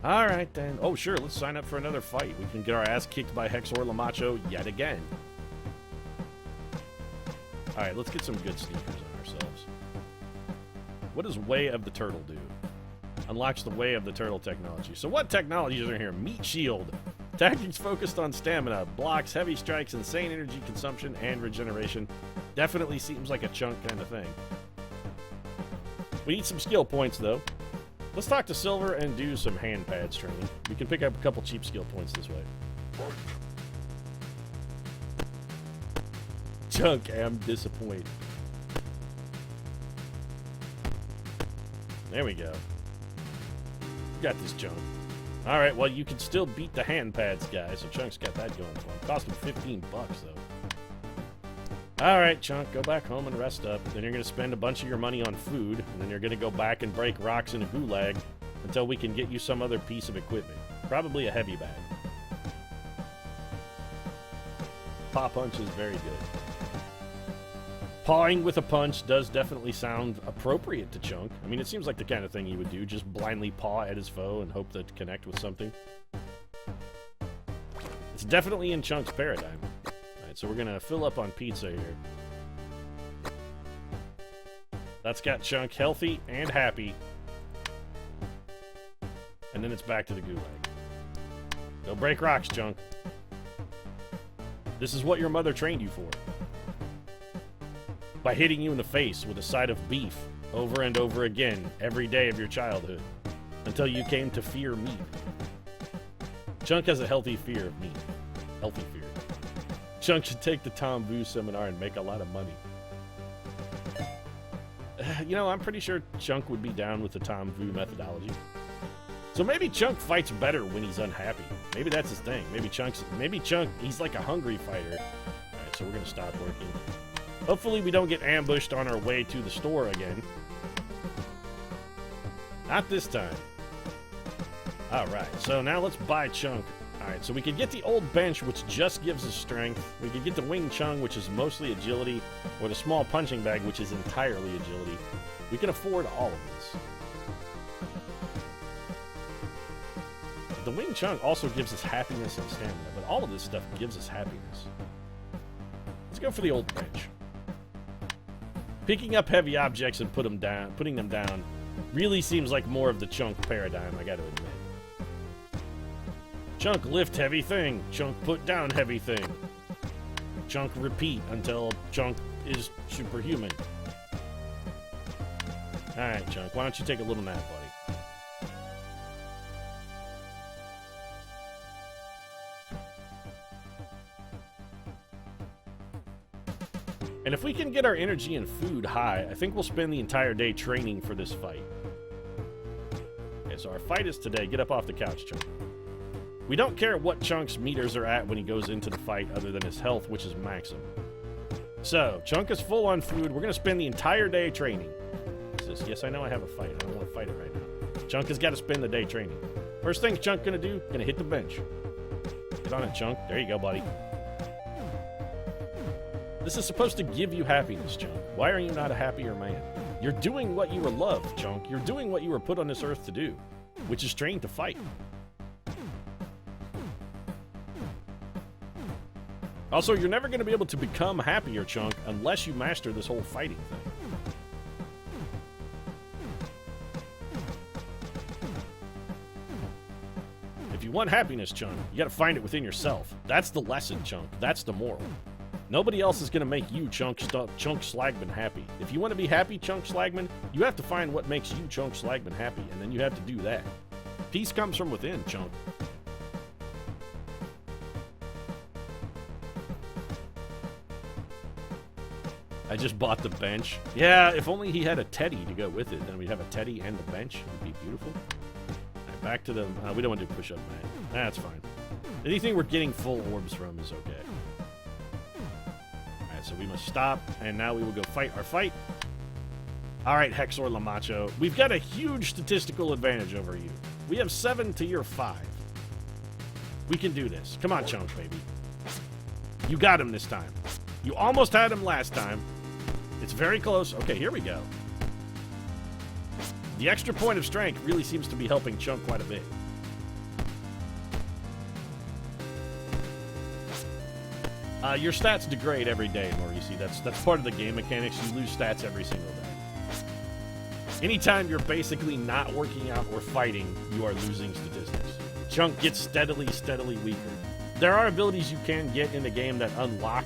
Alright then. Oh, sure, let's sign up for another fight. We can get our ass kicked by Hexor Lamacho yet again. Alright, let's get some good sneakers on ourselves. What does Way of the Turtle do? Unlocks the Way of the Turtle technology. So what technologies are here? Meat Shield. Tactics focused on stamina. Blocks, heavy strikes, insane energy consumption, and regeneration. Definitely seems like a Chunk kind of thing. We need some skill points, though. Let's talk to Silver and do some hand pads training. We can pick up a couple cheap skill points this way. Chunk, am disappointed. There we go. Got this, Chunk. Alright, well, you can still beat the hand pads guy, so Chunk's got that going for him. Cost him 15 bucks, though. Alright, Chunk, go back home and rest up. Then you're going to spend a bunch of your money on food, and then you're going to go back and break rocks in a gulag until we can get you some other piece of equipment. Probably a heavy bag. Paw punch is very good. Pawing with a punch does definitely sound appropriate to Chunk. I mean, it seems like the kind of thing he would do, just blindly paw at his foe and hope to connect with something. It's definitely in Chunk's paradigm. Alright, so we're gonna fill up on pizza here. That's got Chunk healthy and happy. And then it's back to the gulag. Go break rocks, Chunk. This is what your mother trained you for. By hitting you in the face with a side of beef over and over again every day of your childhood until you came to fear meat. Chunk has a healthy fear of meat. Healthy fear. Chunk should take the Tom Vu seminar and make a lot of money. You know, I'm pretty sure Chunk would be down with the Tom Vu methodology. So maybe Chunk fights better when he's unhappy. Maybe that's his thing. Maybe Chunk, he's like a hungry fighter. Alright, so we're gonna stop working. Hopefully we don't get ambushed on our way to the store again. Not this time. Alright, so now let's buy Chunk. Alright, so we could get the old bench, which just gives us strength. We could get the wing chung, which is mostly agility, or the small punching bag, which is entirely agility. We can afford all of this. The wing chung also gives us happiness and stamina, but all of this stuff gives us happiness. Let's go for the old bench. Picking up heavy objects and putting them down really seems like more of the Chunk paradigm, I gotta admit. Chunk lift heavy thing. Chunk put down heavy thing. Chunk repeat until Chunk is superhuman. Alright, Chunk, why don't you take a little nap, buddy? And if we can get our energy and food high, I think we'll spend the entire day training for this fight. Okay, so our fight is today. Get up off the couch, Chunk. We don't care what Chunk's meters are at when he goes into the fight other than his health, which is maximum. So, Chunk is full on food. We're going to spend the entire day training. Yes, I know I have a fight. I don't want to fight it right now. Chunk has got to spend the day training. First thing Chunk going to do, going to hit the bench. Get on it, Chunk. There you go, buddy. This is supposed to give you happiness, Chunk. Why are you not a happier man? You're doing what you were loved, Chunk. You're doing what you were put on this earth to do, which is train to fight. Also, you're never going to be able to become happier, Chunk, unless you master this whole fighting thing. If you want happiness, Chunk, you got to find it within yourself. That's the lesson, Chunk. That's the moral. Nobody else is going to make you, Chunk Slagman, happy. If you want to be happy, Chunk Slagman, you have to find what makes you, Chunk Slagman, happy, and then you have to do that. Peace comes from within, Chunk. I just bought the bench. Yeah, if only he had a teddy to go with it, then we'd have a teddy and the bench. It would be beautiful. Right, back to the... we don't want to do push-up, man. That's fine. Anything we're getting full orbs from is okay. So we must stop, and now we will go fight our fight. Alright, Hexor Lamacho. We've got a huge statistical advantage over you. We have 7 to your 5. We can do this. Come on, Chunk, baby. You got him this time. You almost had him last time. It's very close. Okay, here we go. The extra point of strength really seems to be helping Chunk quite a bit. Your stats degrade every day, Maurice. That's part of the game mechanics. You lose stats every single day. Anytime you're basically not working out or fighting, you are losing statistics. Chunk gets steadily weaker. There are abilities you can get in the game that unlock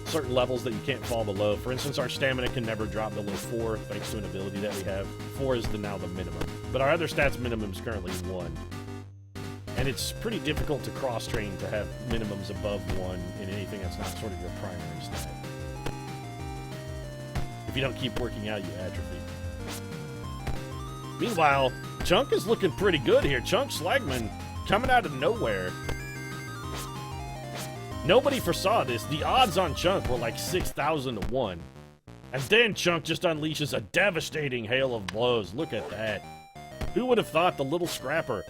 certain levels that you can't fall below. For instance, our stamina can never drop below 4 thanks to an ability that we have. 4 is now the minimum. But our other stats minimum is currently 1. And it's pretty difficult to cross-train to have minimums above 1 in anything that's not sort of your primary stat. If you don't keep working out, you atrophy. Meanwhile, Chunk is looking pretty good here. Chunk Slagman coming out of nowhere. Nobody foresaw this. The odds on Chunk were like 6,000 to 1. And then Chunk just unleashes a devastating hail of blows. Look at that. Who would have thought the little scrapper,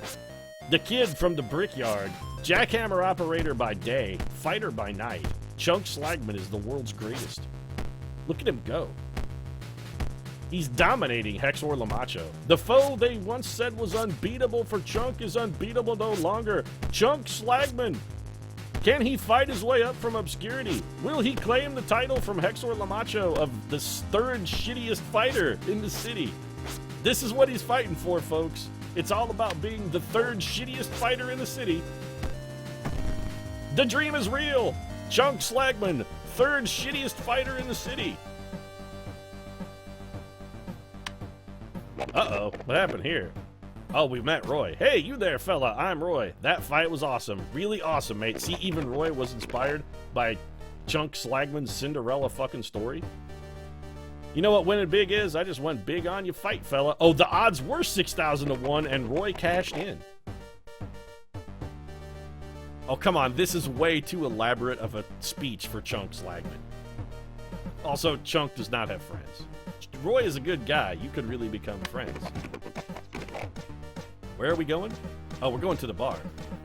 the kid from the brickyard, jackhammer operator by day, fighter by night, Chunk Slagman is the world's greatest. Look at him go. He's dominating Hexor Lamacho. The foe they once said was unbeatable for Chunk is unbeatable no longer. Chunk Slagman. Can he fight his way up from obscurity? Will he claim the title from Hexor Lamacho of the third shittiest fighter in the city? This is what he's fighting for, folks. It's all about being the third shittiest fighter in the city. The dream is real. Chunk Slagman, third shittiest fighter in the city. Uh-oh, what happened here? Oh, we met Roy. Hey, you there, fella. I'm Roy. That fight was awesome. Really awesome, mate. See, even Roy was inspired by Chunk Slagman's Cinderella fucking story. You know what winning big is? I just went big on you fight, fella. Oh, the odds were 6,000 to 1, and Roy cashed in. Oh, come on. This is way too elaborate of a speech for Chunk Slagman. Also, Chunk does not have friends. Roy is a good guy. You could really become friends. Where are we going? Oh, we're going to the bar.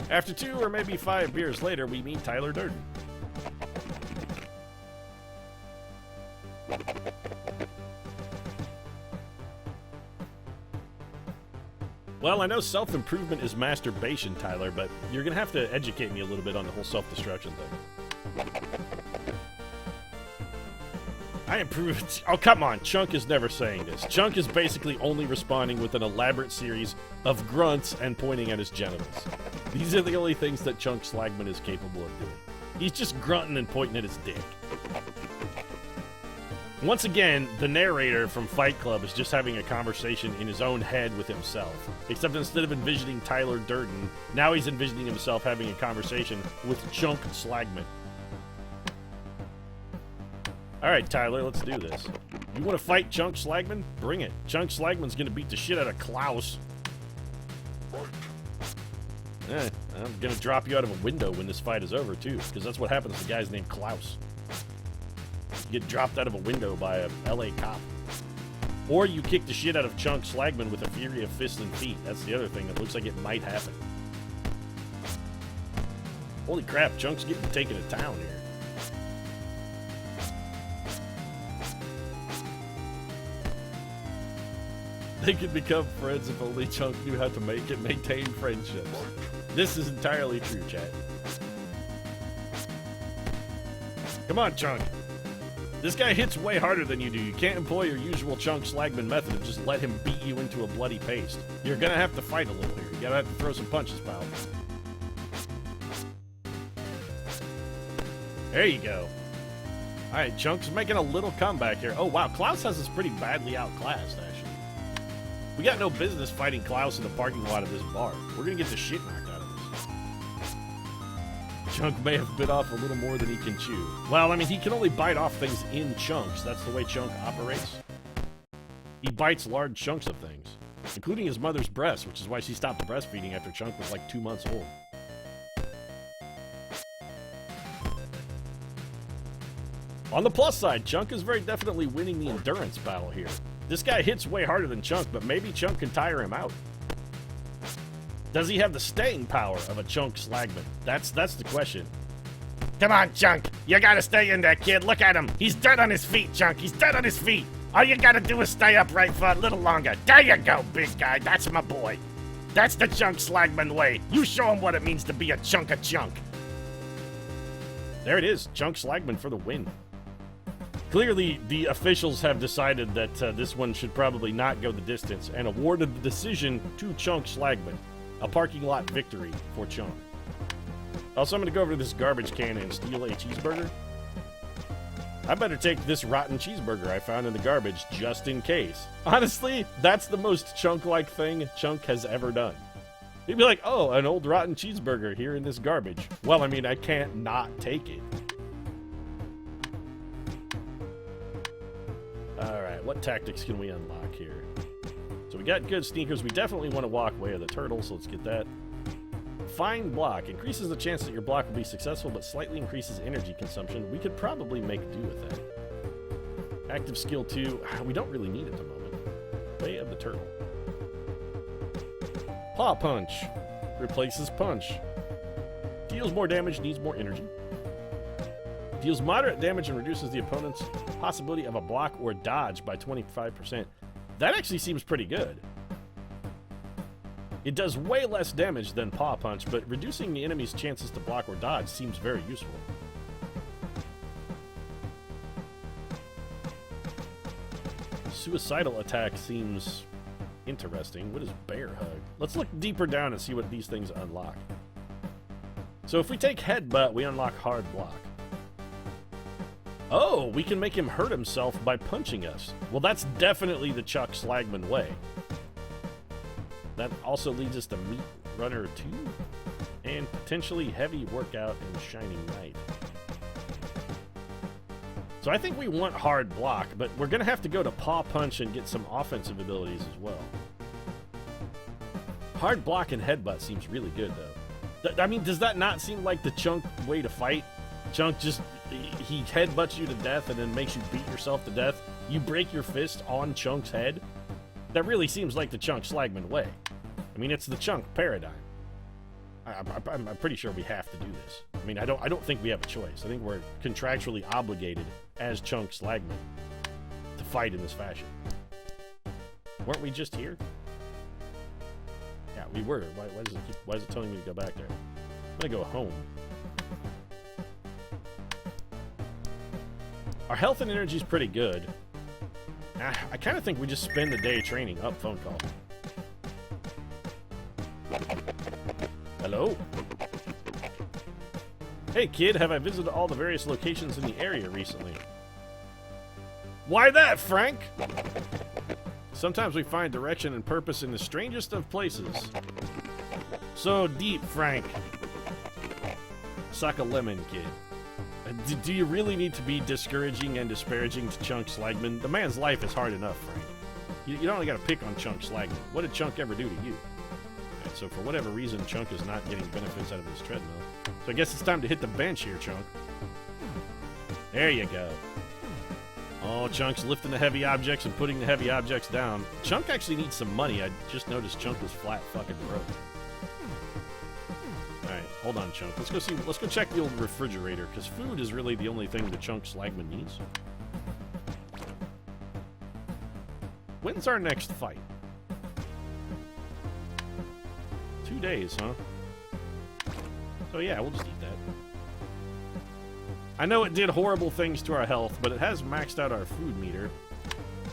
After 2 or maybe 5 beers later, we meet Tyler Durden. Well, I know self-improvement is masturbation, Tyler, but you're going to have to educate me a little bit on the whole self-destruction thing. I improved. Oh, come on. Chunk is never saying this. Chunk is basically only responding with an elaborate series of grunts and pointing at his genitals. These are the only things that Chunk Slagman is capable of doing. He's just grunting and pointing at his dick. Once again, the narrator from Fight Club is just having a conversation in his own head with himself. Except instead of envisioning Tyler Durden, now he's envisioning himself having a conversation with Chunk Slagman. Alright, Tyler, let's do this. You want to fight Chunk Slagman? Bring it. Chunk Slagman's gonna beat the shit out of Klaus. I'm gonna drop you out of a window when this fight is over, too, because that's what happens to guys named Klaus. You get dropped out of a window by a LA cop. Or you kick the shit out of Chunk Slagman with a fury of fists and feet. That's the other thing that looks like it might happen. Holy crap, Chunk's getting taken to town here. They could become friends if only Chunk knew how to make and maintain friendships. This is entirely true, chat. Come on, Chunk. This guy hits way harder than you do. You can't employ your usual Chunk Slagman method of just let him beat you into a bloody paste. You're gonna have to fight a little here. You gotta have to throw some punches, pal. There you go. Alright, Chunk's making a little comeback here. Oh, wow. Klaus has us pretty badly outclassed, actually. We got no business fighting Klaus in the parking lot of this bar. We're gonna get the shit knocked out of us. Chunk may have bit off a little more than he can chew. Well, I mean, he can only bite off things in chunks. That's the way Chunk operates. He bites large chunks of things, including his mother's breast, which is why she stopped breastfeeding after Chunk was like 2 months old. On the plus side, Chunk is very definitely winning the endurance battle here. This guy hits way harder than Chunk, but maybe Chunk can tire him out. Does he have the staying power of a Chunk Slagman? That's the question. Come on, Chunk. You gotta stay in there, kid. Look at him. He's dead on his feet, Chunk. He's dead on his feet. All you gotta do is stay upright for a little longer. There you go, big guy. That's my boy. That's the Chunk Slagman way. You show him what it means to be a chunk of chunk. There it is. Chunk Slagman for the win. Clearly, the officials have decided that this one should probably not go the distance and awarded the decision to Chunk Slagman. A parking lot victory for Chunk. Also, I'm going to go over to this garbage can and steal a cheeseburger. I better take this rotten cheeseburger I found in the garbage just in case. Honestly, that's the most Chunk-like thing Chunk has ever done. He'd be like, oh, an old rotten cheeseburger here in this garbage. Well, I mean, I can't not take it. Alright, what tactics can we unlock here? So we got good sneakers. We definitely want to walk way of the turtle, so let's get that. Fine block. Increases the chance that your block will be successful, but slightly increases energy consumption. We could probably make do with that. Active skill 2. We don't really need it at the moment. Way of the turtle. Paw punch. Replaces punch. Deals more damage, needs more energy. Deals moderate damage and reduces the opponent's possibility of a block or dodge by 25%. That actually seems pretty good. It does way less damage than Paw Punch, but reducing the enemy's chances to block or dodge seems very useful. Suicidal attack seems interesting. What is Bear Hug? Let's look deeper down and see what these things unlock. So if we take Headbutt, we unlock Hard Block. Oh, we can make him hurt himself by punching us. Well, that's definitely the Chunk Slagman way. That also leads us to Meat Runner 2 and potentially Heavy Workout and Shining Knight. So I think we want Hard Block, but we're going to have to go to Paw Punch and get some offensive abilities as well. Hard Block and Headbutt seems really good, though. I mean, does that not seem like the Chunk way to fight? Chunk just, he headbutts you to death and then makes you beat yourself to death. You break your fist on Chunk's head. That really seems like the Chunk Slagman way. I mean, it's the Chunk paradigm. I'm pretty sure we have to do this. I mean, I don't think we have a choice. I think we're contractually obligated as Chunk Slagman to fight in this fashion. Weren't we just here? Yeah, we were. Why is it telling me to go back there? I'm gonna go home. Our health and energy is pretty good. I kind of think we just spend the day training. Up, phone call. Hello? Hey kid, have I visited all the various locations in the area recently? Why that, Frank? Sometimes we find direction and purpose in the strangest of places. So deep, Frank. Suck a lemon, kid. Do you really need to be discouraging and disparaging to Chunk Slagman? The man's life is hard enough, Frank. You don't only gotta pick on Chunk Slagman. What did Chunk ever do to you? Right, so for whatever reason, Chunk is not getting benefits out of this treadmill. So I guess it's time to hit the bench here, Chunk. There you go. Oh, Chunk's lifting the heavy objects and putting the heavy objects down. Chunk actually needs some money. I just noticed Chunk was flat fucking broke. Alright, hold on, Chunk. Let's go check the old refrigerator, because food is really the only thing the Chunk Slagman needs. When's our next fight? 2 days, huh? So yeah, we'll just eat that. I know it did horrible things to our health, but it has maxed out our food meter.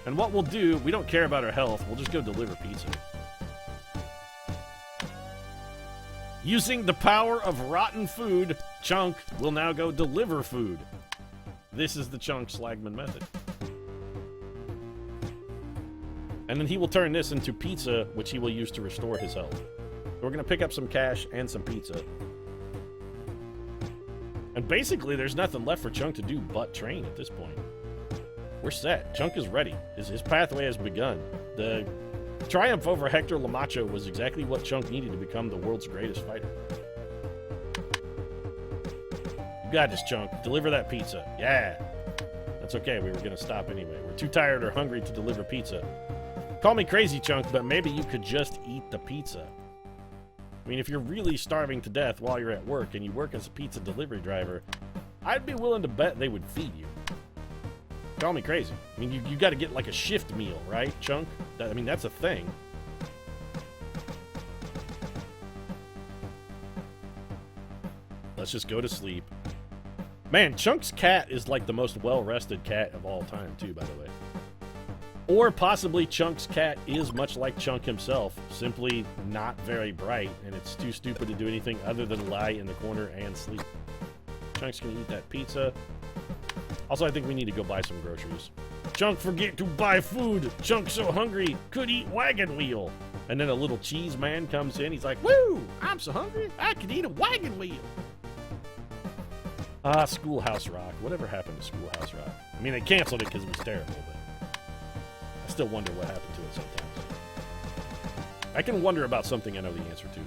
And what we'll do, we don't care about our health, we'll just go deliver pizza. Using the power of rotten food, Chunk will now go deliver food. This is the Chunk Slagman method. And then he will turn this into pizza, which he will use to restore his health. So we're going to pick up some cash and some pizza. And basically, there's nothing left for Chunk to do but train at this point. We're set. Chunk is ready. His pathway has begun. The triumph over Hector LaMacho was exactly what Chunk needed to become the world's greatest fighter. You got this, Chunk. Deliver that pizza. Yeah. That's okay. We were going to stop anyway. We're too tired or hungry to deliver pizza. Call me crazy, Chunk, but maybe you could just eat the pizza. I mean, if you're really starving to death while you're at work and you work as a pizza delivery driver, I'd be willing to bet they would feed you. Call me crazy. I mean, you got to get like a shift meal, right, Chunk? I mean, that's a thing. Let's just go to sleep. Man, Chunk's cat is like the most well-rested cat of all time, too, by the way. Or possibly Chunk's cat is much like Chunk himself, simply not very bright, and it's too stupid to do anything other than lie in the corner and sleep. Chunk's gonna eat that pizza. Also, I think we need to go buy some groceries. Chunk forget to buy food. Chunk so hungry, could eat wagon wheel. And then a little cheese man comes in. He's like, woo, I'm so hungry, I could eat a wagon wheel. Ah, Schoolhouse Rock. Whatever happened to Schoolhouse Rock? I mean, they canceled it because it was terrible, but I still wonder what happened to it sometimes. I can wonder about something I know the answer to.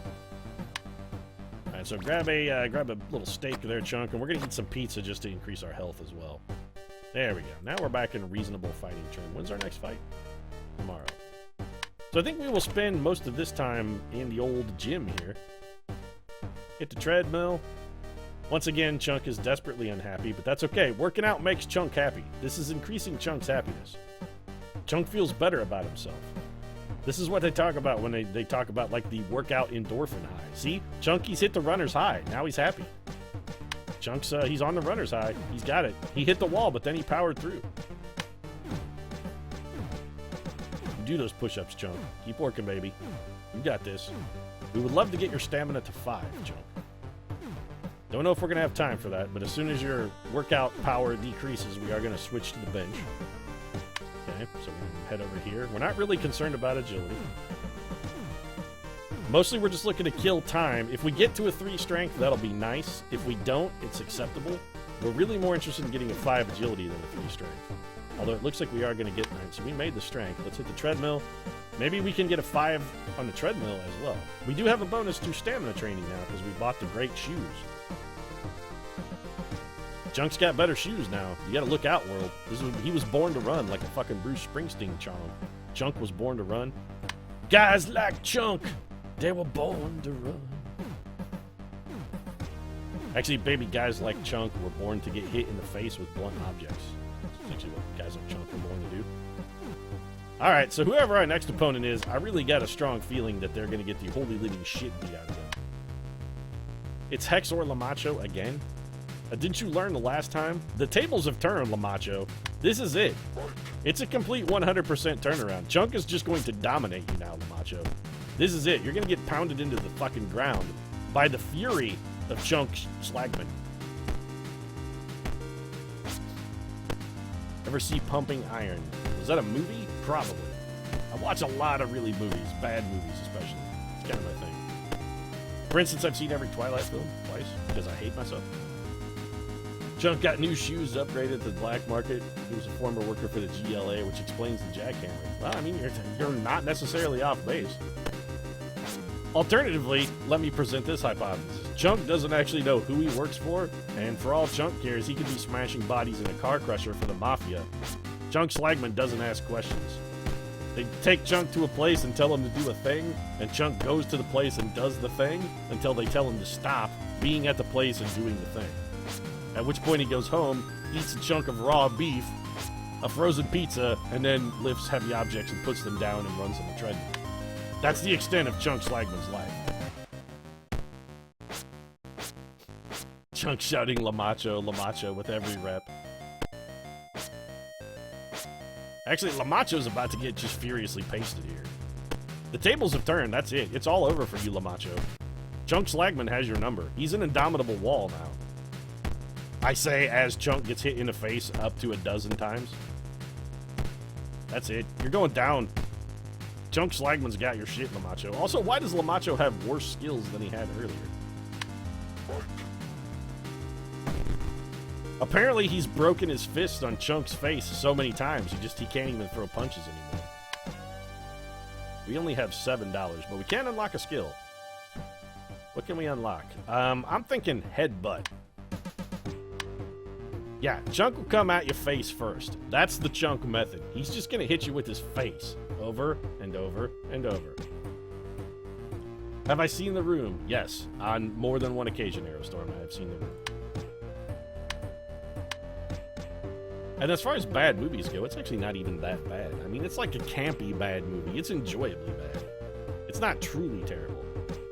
All right, so grab a little steak there, Chunk, and we're gonna eat some pizza just to increase our health as well. There we go. Now we're back in a reasonable fighting trim. When's our next fight? Tomorrow. So I think we will spend most of this time in the old gym here. Hit the treadmill. Once again, Chunk is desperately unhappy, but that's okay. Working out makes Chunk happy. This is increasing Chunk's happiness. Chunk feels better about himself. This is what they talk about when they talk about, like, the workout endorphin high. See? Chunky's hit the runner's high. Now he's happy. Chunk's, he's on the runner's high. He's got it. He hit the wall, but then he powered through. Do those push-ups, Chunk. Keep working, baby. You got this. We would love to get your stamina to 5, Chunk. Don't know if we're going to have time for that, but as soon as your workout power decreases, we are going to switch to the bench. Okay, so we can head over here. We're not really concerned about agility. Mostly we're just looking to kill time. If we get to a 3 strength, that'll be nice. If we don't, it's acceptable. We're really more interested in getting a 5 agility than a 3 strength. Although it looks like we are going to get 9, so we made the strength. Let's hit the treadmill. Maybe we can get a 5 on the treadmill as well. We do have a bonus to stamina training now because we bought the great shoes. Chunk's got better shoes now. You gotta look out, world. He was born to run like a fucking Bruce Springsteen Chunk. Chunk was born to run. Guys like Chunk, they were born to run. Actually, baby, guys like Chunk were born to get hit in the face with blunt objects. That's actually what guys like Chunk were born to do. Alright, so whoever our next opponent is, I really got a strong feeling that they're gonna get the holy living shit beat out of them. It's Hex or Lamacho again. Didn't you learn the last time? The tables have turned, Lamacho. This is it. It's a complete 100% turnaround. Chunk is just going to dominate you now, Lamacho. This is it. You're going to get pounded into the fucking ground by the fury of Chunk Slagman. Ever see Pumping Iron? Was that a movie? Probably. I watch a lot of really movies, bad movies especially. It's kind of my thing. For instance, I've seen every Twilight film twice because I hate myself. Chunk got new shoes upgraded to the black market. He was a former worker for the GLA, which explains the jackhammer. Well, I mean, you're not necessarily off base. Alternatively, let me present this hypothesis. Chunk doesn't actually know who he works for, and for all Chunk cares, he could be smashing bodies in a car crusher for the Mafia. Chunk Slagman doesn't ask questions. They take Chunk to a place and tell him to do a thing, and Chunk goes to the place and does the thing until they tell him to stop being at the place and doing the thing. At which point he goes home, eats a chunk of raw beef, a frozen pizza, and then lifts heavy objects and puts them down and runs on the treadmill. That's the extent of Chunk Slagman's life. Chunk shouting Lamacho, Lamacho with every rep. Actually, Lamacho's about to get just furiously pasted here. The tables have turned, that's it. It's all over for you, Lamacho. Chunk Slagman has your number. He's an indomitable wall now. I say as Chunk gets hit in the face up to 12 times. That's it. You're going down. Chunk Slagman's got your shit, Lamacho. Also, why does Lamacho have worse skills than he had earlier? Apparently, he's broken his fist on Chunk's face so many times, he can't even throw punches anymore. We only have $7, but we can unlock a skill. What can we unlock? I'm thinking headbutt. Yeah, Chunk will come at your face first. That's the Chunk method. He's just gonna hit you with his face. Over and over and over. Have I seen The Room? Yes. On more than one occasion, Aerostorm, I have seen The Room. And as far as bad movies go, it's actually not even that bad. I mean, it's like a campy bad movie. It's enjoyably bad. It's not truly terrible.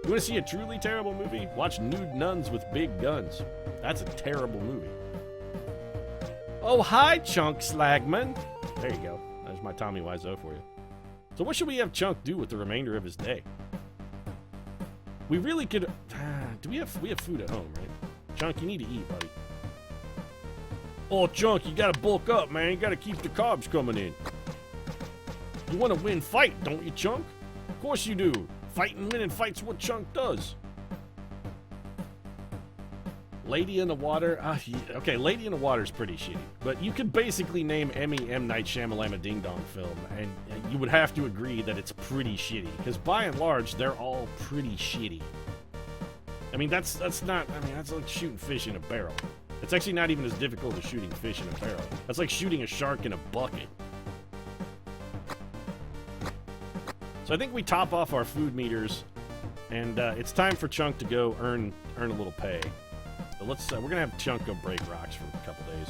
You want to see a truly terrible movie? Watch Nude Nuns with Big Guns. That's a terrible movie. Oh, hi, Chunk Slagman. There you go. There's my Tommy Wiseau for you. So what should we have Chunk do with the remainder of his day? We really could... we have food at home, right? Chunk, you need to eat, buddy. Oh, Chunk, you gotta bulk up, man. You gotta keep the carbs coming in. You want to win fight, don't you, Chunk? Of course you do. Fighting, winning fights what Chunk does. Lady in the Water. Okay, Lady in the Water is pretty shitty. But you could basically name any M. Night Shyamalan Ding Dong film, and you would have to agree that it's pretty shitty. Because by and large, they're all pretty shitty. I mean, that's not... I mean, that's like shooting fish in a barrel. It's actually not even as difficult as shooting fish in a barrel. That's like shooting a shark in a bucket. So I think we top off our food meters, and it's time for Chunk to go earn a little pay. So let's we're gonna have Chunk go break rocks for a couple days.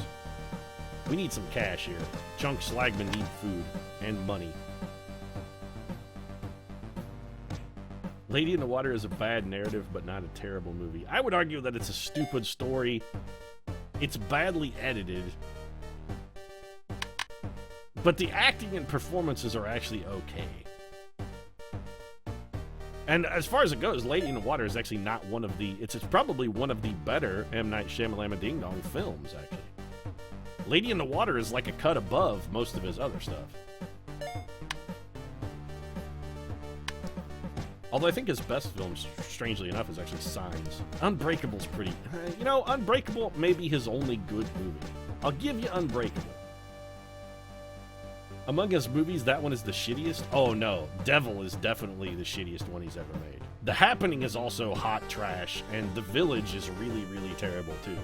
We need some cash here. Chunk Slagman need food and money. Lady in the Water is a bad narrative, but not a terrible movie. I would argue that it's a stupid story. It's badly edited. But the acting and performances are actually okay. And as far as it goes, Lady in the Water is actually not one of the... It's probably one of the better M. Night Shyamalan Ding Dong films, actually. Lady in the Water is like a cut above most of his other stuff. Although I think his best film, strangely enough, is actually Signs. Unbreakable's pretty... You know, Unbreakable may be his only good movie. I'll give you Unbreakable. Among his movies, that one is the shittiest? Oh no, Devil is definitely the shittiest one he's ever made. The Happening is also hot trash, and The Village is really, really terrible too.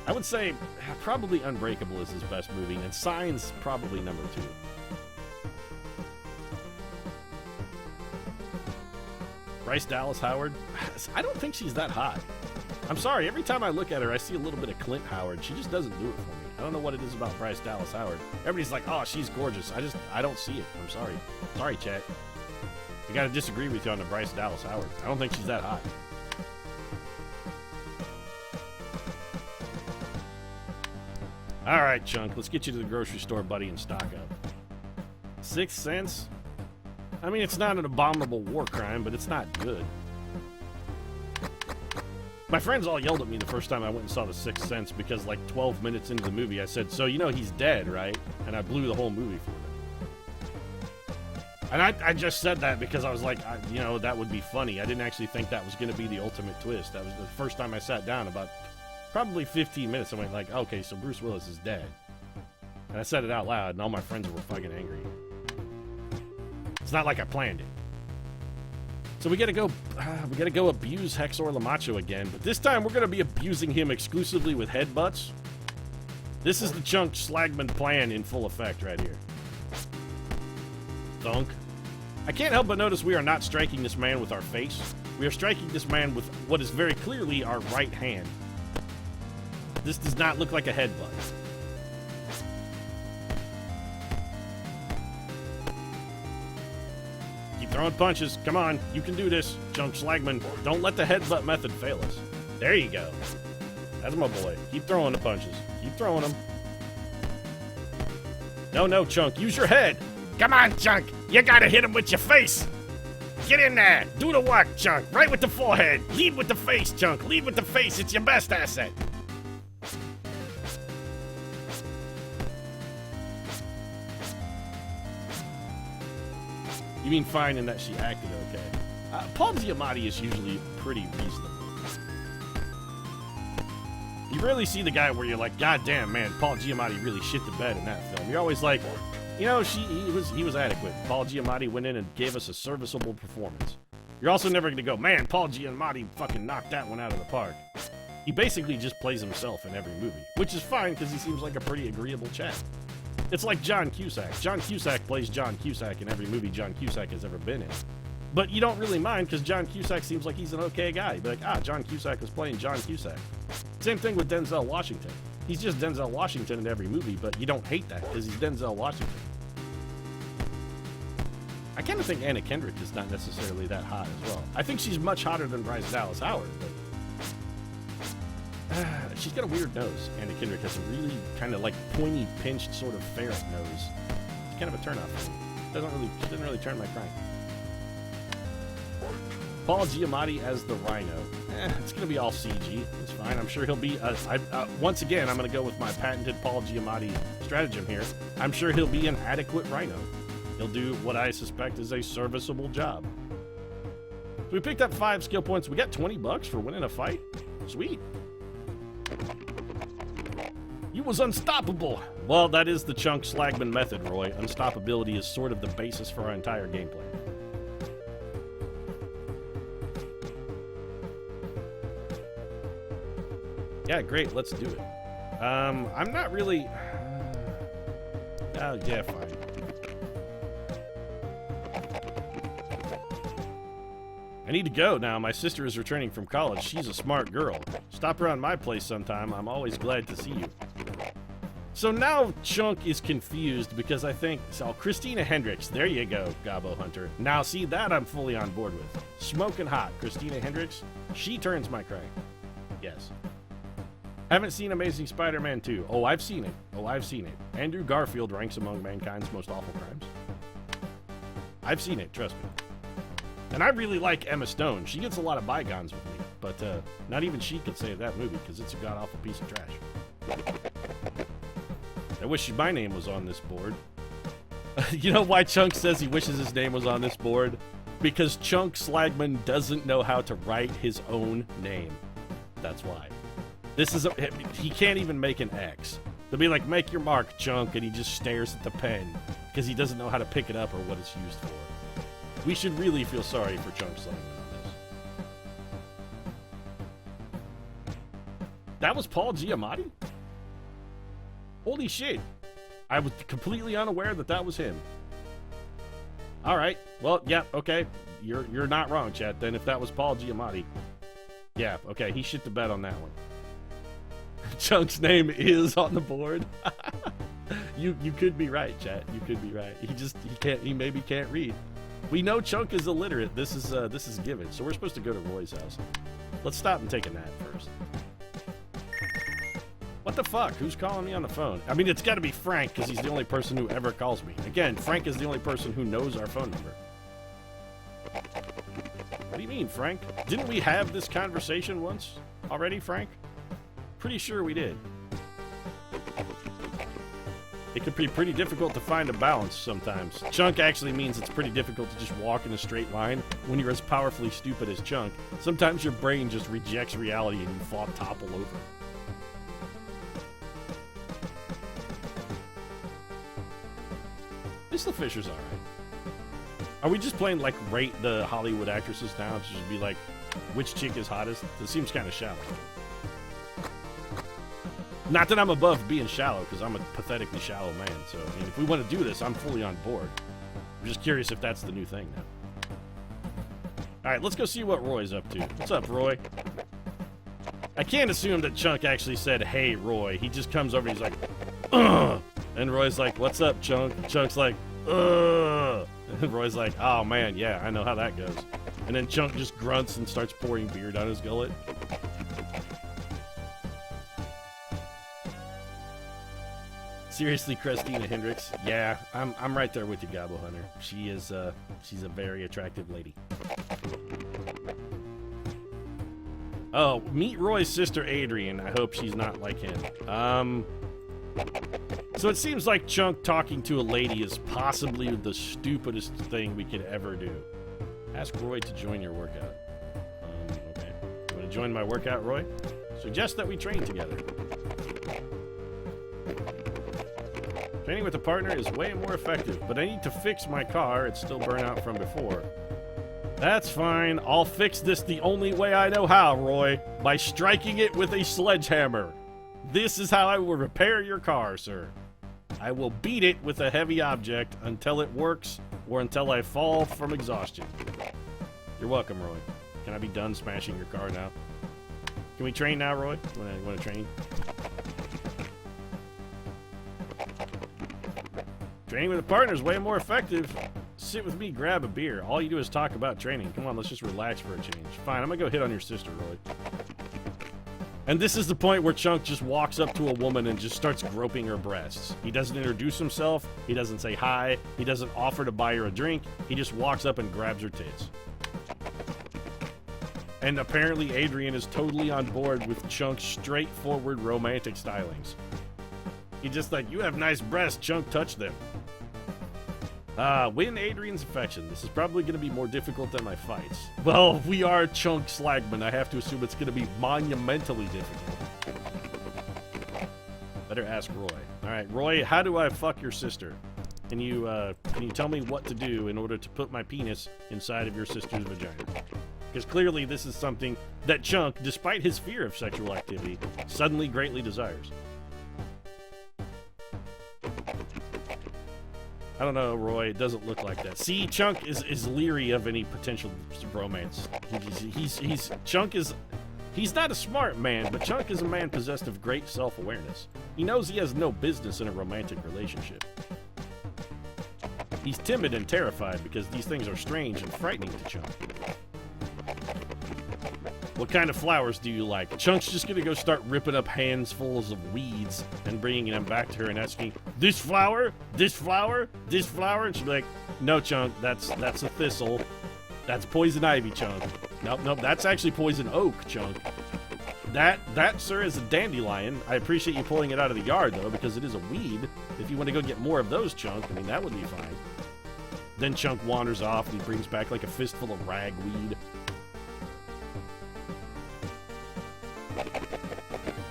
I would say probably Unbreakable is his best movie, and Signs probably number 2. Bryce Dallas Howard? I don't think she's that hot. I'm sorry, every time I look at her, I see a little bit of Clint Howard. She just doesn't do it for me. I don't know what it is about Bryce Dallas Howard. Everybody's like, oh, she's gorgeous. I don't see it. I'm sorry. Sorry, chat. I gotta disagree with you on the Bryce Dallas Howard. I don't think she's that hot. All right, Chunk, let's get you to the grocery store, buddy, and stock up. 6 cents? I mean, it's not an abominable war crime, but it's not good. My friends all yelled at me the first time I went and saw The Sixth Sense because, like, 12 minutes into the movie, I said, so you know he's dead, right? And I blew the whole movie for them. And I just said that because I was like, you know, that would be funny. I didn't actually think that was going to be the ultimate twist. That was the first time I sat down, about probably 15 minutes. I went like, okay, so Bruce Willis is dead. And I said it out loud, and all my friends were fucking angry. It's not like I planned it. So we gotta go abuse Hexor Lamacho again, but this time we're gonna be abusing him exclusively with headbutts. This is the Chunk Slagman plan in full effect right here. Thunk. I can't help but notice we are not striking this man with our face. We are striking this man with what is very clearly our right hand. This does not look like a headbutt. Throwing punches. Come on. You can do this, Chunk Slagman. Don't let the headbutt method fail us. There you go. That's my boy. Keep throwing the punches. Keep throwing them. No, Chunk. Use your head. Come on, Chunk. You gotta hit him with your face. Get in there. Do the work, Chunk. Right with the forehead. Lead with the face, Chunk. Lead with the face. It's your best asset. You mean fine in that she acted okay. Paul Giamatti is usually pretty reasonable. You rarely see the guy where you're like, God damn, man, Paul Giamatti really shit the bed in that film. You're always like, you know, he was adequate. Paul Giamatti went in and gave us a serviceable performance. You're also never going to go, man, Paul Giamatti fucking knocked that one out of the park. He basically just plays himself in every movie, which is fine because he seems like a pretty agreeable chap. It's like John Cusack. John Cusack plays John Cusack in every movie John Cusack has ever been in. But you don't really mind because John Cusack seems like he's an okay guy. You'd be like, John Cusack is playing John Cusack. Same thing with Denzel Washington. He's just Denzel Washington in every movie, but you don't hate that because he's Denzel Washington. I kind of think Anna Kendrick is not necessarily that hot as well. I think she's much hotter than Bryce Dallas Howard, but She's got a weird nose. Anna Kendrick has a really kind of like pointy, pinched sort of ferret nose. It's kind of a turnoff for me. Doesn't really turn my crank. Paul Giamatti as the Rhino. It's going to be all CG. It's fine. I'm sure he'll be... once again, I'm going to go with my patented Paul Giamatti stratagem here. I'm sure he'll be an adequate Rhino. He'll do what I suspect is a serviceable job. So we picked up 5 skill points. We got 20 bucks for winning a fight. Sweet. You was unstoppable. Well, that is the Chunk Slagman method, Roy. Unstoppability is sort of the basis for our entire gameplay. Yeah, great. Let's do it. I'm not really... yeah, fine. I need to go now. My sister is returning from college. She's a smart girl. Stop around my place sometime. I'm always glad to see you. So now Chunk is confused because I think... So, Christina Hendricks. There you go, Gobbo Hunter. Now, see, that I'm fully on board with. Smoking hot. Christina Hendricks. She turns my crank. Yes. Haven't seen Amazing Spider-Man 2. Oh, I've seen it. Oh, I've seen it. Andrew Garfield ranks among mankind's most awful crimes. I've seen it, trust me. And I really like Emma Stone. She gets a lot of bygones with me. But not even she could save that movie because it's a god-awful piece of trash. I wish my name was on this board. You know why Chunk says he wishes his name was on this board? Because Chunk Slagman doesn't know how to write his own name. That's why. This is he can't even make an X. They'll be like, make your mark, Chunk, and he just stares at the pen because he doesn't know how to pick it up or what it's used for. We should really feel sorry for Chunk Slagman on this. That was Paul Giamatti? Holy shit. I was completely unaware that that was him. All right. Well, yeah, okay. You're not wrong, chat. Then if that was Paul Giamatti, yeah, okay, he shit the bed on that one. Chunk's name is on the board. You could be right, chat. You could be right. He maybe can't read. We know Chunk is illiterate. This is given. So we're supposed to go to Roy's house. Let's stop and take a nap first. What the fuck? Who's calling me on the phone? I mean, it's got to be Frank because he's the only person who ever calls me. Again, Frank is the only person who knows our phone number. What do you mean, Frank? Didn't we have this conversation once already, Frank? Pretty sure we did. It could be pretty difficult to find a balance sometimes. Chunk actually means it's pretty difficult to just walk in a straight line when you're as powerfully stupid as Chunk. Sometimes your brain just rejects reality and you fall topple over. Isla Fisher's alright. Are we just playing, like, rate the Hollywood actresses now? To just be like, which chick is hottest? It seems kind of shallow. Not that I'm above being shallow, because I'm a pathetically shallow man. So, I mean, if we want to do this, I'm fully on board. I'm just curious if that's the new thing now. Alright, let's go see what Roy's up to. What's up, Roy? I can't assume that Chunk actually said, hey, Roy. He just comes over and he's like, ugh! And Roy's like, what's up, Chunk? Chunk's like, ugh! And Roy's like, oh, man, yeah, I know how that goes. And then Chunk just grunts and starts pouring beer down his gullet. Seriously, Christina Hendricks? Yeah, I'm right there with you, Gobbo Hunter. She's a very attractive lady. Oh, meet Roy's sister, Adrian. I hope she's not like him. So it seems like Chunk talking to a lady is possibly the stupidest thing we could ever do. Ask Roy to join your workout. Okay. You want to join my workout, Roy? Suggest that we train together. Training with a partner is way more effective, but I need to fix my car. It's still burnt out from before. That's fine. I'll fix this the only way I know how, Roy. By striking it with a sledgehammer. This is how I will repair your car, sir. I will beat it with a heavy object until it works or until I fall from exhaustion. You're welcome, Roy. Can I be done smashing your car now? Can we train now, Roy? You want to train? Training with a partner is way more effective. Sit with me, grab a beer. All you do is talk about training. Come on, let's just relax for a change. Fine, I'm gonna go hit on your sister, Roy. And this is the point where Chunk just walks up to a woman and just starts groping her breasts. He doesn't introduce himself. He doesn't say hi. He doesn't offer to buy her a drink. He just walks up and grabs her tits. And apparently Adrian is totally on board with Chunk's straightforward romantic stylings. He's just like, you have nice breasts, Chunk, touch them. Win Adrian's affection. This is probably going to be more difficult than my fights. Well, we are Chunk Slagman. I have to assume it's going to be monumentally difficult. Better ask Roy. All right, Roy, how do I fuck your sister? Can you tell me what to do in order to put my penis inside of your sister's vagina? Because clearly this is something that Chunk, despite his fear of sexual activity, suddenly greatly desires. I don't know, Roy. It doesn't look like that. See, Chunk is leery of any potential romance. He's not a smart man, but Chunk is a man possessed of great self-awareness. He knows he has no business in a romantic relationship. He's timid and terrified because these things are strange and frightening to Chunk. What kind of flowers do you like? Chunk's just gonna go start ripping up handfuls of weeds and bringing them back to her and asking, this flower? This flower? This flower? And she'll be like, no, Chunk, that's a thistle. That's poison ivy, Chunk. Nope, that's actually poison oak, Chunk. That, sir, is a dandelion. I appreciate you pulling it out of the yard, though, because it is a weed. If you want to go get more of those, Chunk, I mean, that would be fine. Then Chunk wanders off and he brings back like a fistful of ragweed.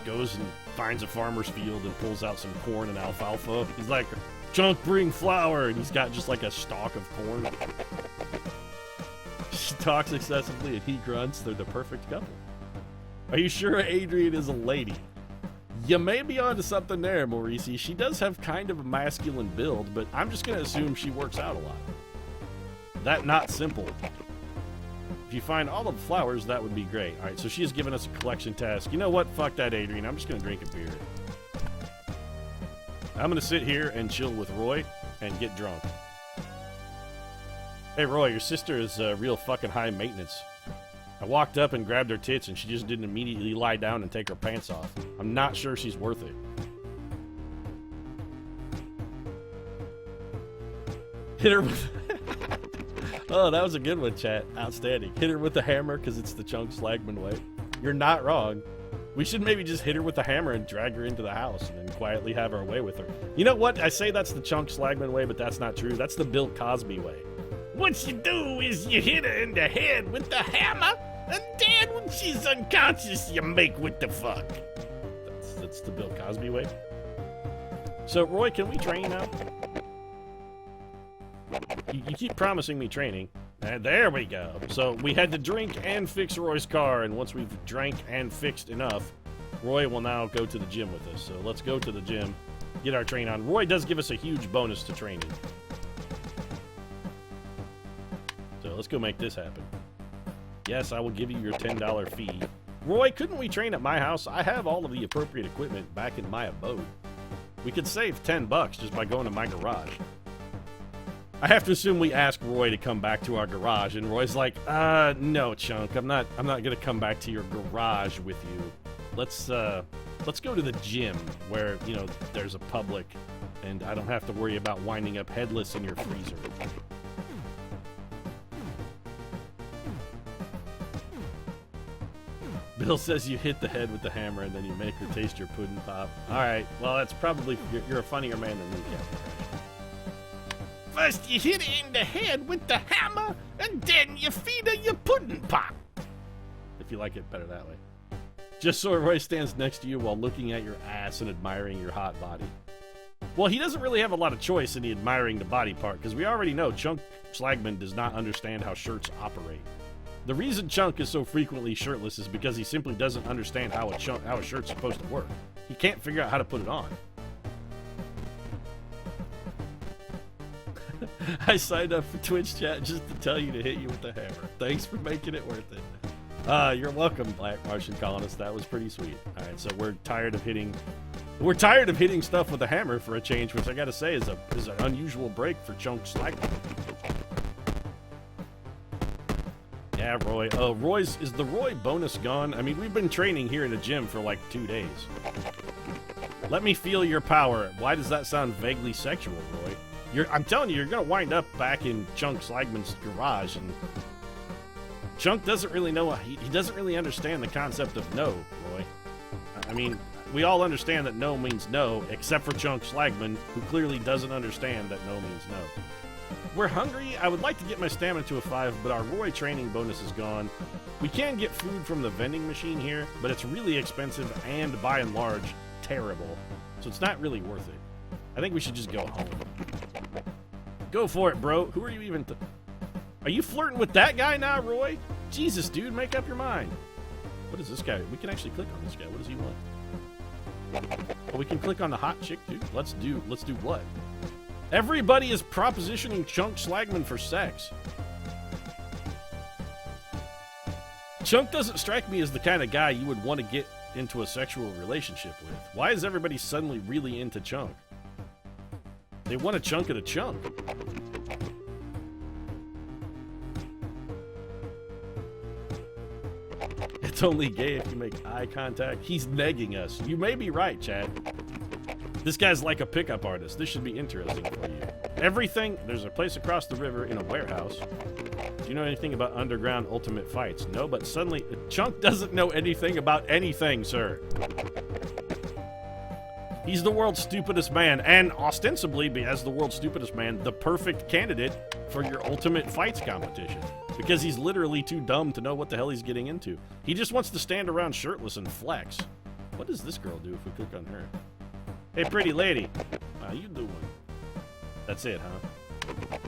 Goes and finds a farmer's field and pulls out some corn and alfalfa. He's like, Chunk, bring flour, and he's got just like a stalk of corn. She talks excessively and he grunts. They're the perfect couple. Are you sure Adrian is a lady? You may be onto something there, Maurice. She does have kind of a masculine build, but I'm just gonna assume she works out a lot. That not simple. If you find all of the flowers, that would be great. All right, so she has given us a collection task. You know what? Fuck that, Adrian. I'm just going to drink a beer. I'm going to sit here and chill with Roy and get drunk. Hey, Roy, your sister is real fucking high maintenance. I walked up and grabbed her tits, and she just didn't immediately lie down and take her pants off. I'm not sure she's worth it. Hit her with... Oh, that was a good one, chat. Outstanding. Hit her with the hammer because it's the Chunk Slagman way. You're not wrong. We should maybe just hit her with the hammer and drag her into the house and then quietly have our way with her. You know what? I say that's the Chunk Slagman way, but that's not true. That's the Bill Cosby way. What you do is you hit her in the head with the hammer, and then when she's unconscious, you make what the fuck. That's the Bill Cosby way. So, Roy, can we train now? You keep promising me training. And there we go. So we had to drink and fix Roy's car, and once we've drank and fixed enough, Roy will now go to the gym with us. So let's go to the gym, get our train on. Roy does give us a huge bonus to training. So let's go make this happen. Yes, I will give you your $10 fee. Roy, couldn't we train at my house? I have all of the appropriate equipment back in my abode. We could save $10 just by going to my garage. I have to assume we ask Roy to come back to our garage, and Roy's like, no, Chunk, I'm not gonna come back to your garage with you. Let's go to the gym where, you know, there's a public, and I don't have to worry about winding up headless in your freezer. Bill says you hit the head with the hammer, and then you make her taste your pudding pop. All right, well, that's probably, you're a funnier man than me, Captain. First you hit her in the head with the hammer, and then you feed her your pudding pop. If you like it better that way. Just so Roy stands next to you while looking at your ass and admiring your hot body. Well, he doesn't really have a lot of choice in the admiring the body part, because we already know Chunk Slagman does not understand how shirts operate. The reason Chunk is so frequently shirtless is because he simply doesn't understand how a shirt's supposed to work. He can't figure out how to put it on. I signed up for Twitch chat just to tell you to hit you with the hammer. Thanks for making it worth it. You're welcome, Black Martian Colonist. That was pretty sweet. All right, so we're tired of hitting stuff with a hammer for a change, which I gotta say is an unusual break for Chunk Slagman. Yeah, Roy. Is the Roy bonus gone? I mean, we've been training here in the gym for like 2 days. Let me feel your power. Why does that sound vaguely sexual, Roy? I'm telling you, you're gonna wind up back in Chunk Slagman's garage, and Chunk doesn't really know. He doesn't really understand the concept of no, Roy. I mean, we all understand that no means no, except for Chunk Slagman, who clearly doesn't understand that no means no. We're hungry. I would like to get my stamina to a 5, but our Roy training bonus is gone. We can get food from the vending machine here, but it's really expensive and, by and large, terrible. So it's not really worth it. I think we should just go home. Go for it, bro. Who are you even... Are you flirting with that guy now, Roy? Jesus, dude, make up your mind. What is this guy? We can actually click on this guy. What does he want? Oh, we can click on the hot chick, dude. Let's do what? Everybody is propositioning Chunk Slagman for sex. Chunk doesn't strike me as the kind of guy you would want to get into a sexual relationship with. Why is everybody suddenly really into Chunk? They want a chunk of the chunk. It's only gay if you make eye contact. He's negging us. You may be right, Chad. This guy's like a pickup artist. This should be interesting for you. Everything, there's a place across the river in a warehouse. Do you know anything about underground ultimate fights? No, but suddenly, Chunk doesn't know anything about anything, sir. He's the world's stupidest man, and ostensibly, as the world's stupidest man, the perfect candidate for your ultimate fights competition. Because he's literally too dumb to know what the hell he's getting into. He just wants to stand around shirtless and flex. What does this girl do if we click on her? Hey, pretty lady. How you doing? That's it, huh?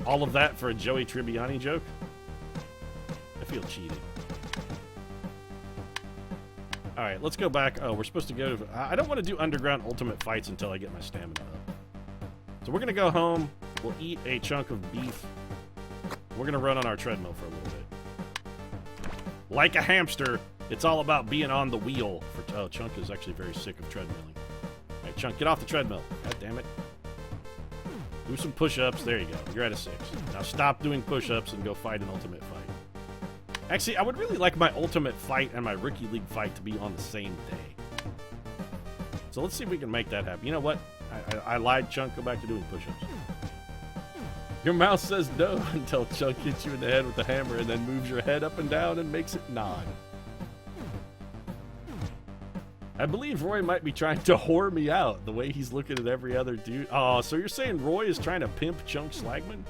All of that for a Joey Tribbiani joke? I feel cheated. Alright, let's go back. Oh, we're supposed to go to... I don't want to do underground ultimate fights until I get my stamina up. So we're going to go home. We'll eat a chunk of beef. We're going to run on our treadmill for a little bit. Like a hamster, it's all about being on the wheel. Oh, Chunk is actually very sick of treadmilling. Alright, Chunk, get off the treadmill. God damn it. Do some push-ups. There you go. You're at a 6. Now stop doing push-ups and go fight an ultimate fight. Actually, I would really like my ultimate fight and my Rookie League fight to be on the same day. So let's see if we can make that happen. You know what? I lied, Chunk. Go back to doing push-ups. Your mouse says no until Chunk hits you in the head with the hammer and then moves your head up and down and makes it nod. I believe Roy might be trying to whore me out the way he's looking at every other dude. Oh, so you're saying Roy is trying to pimp Chunk Slagman?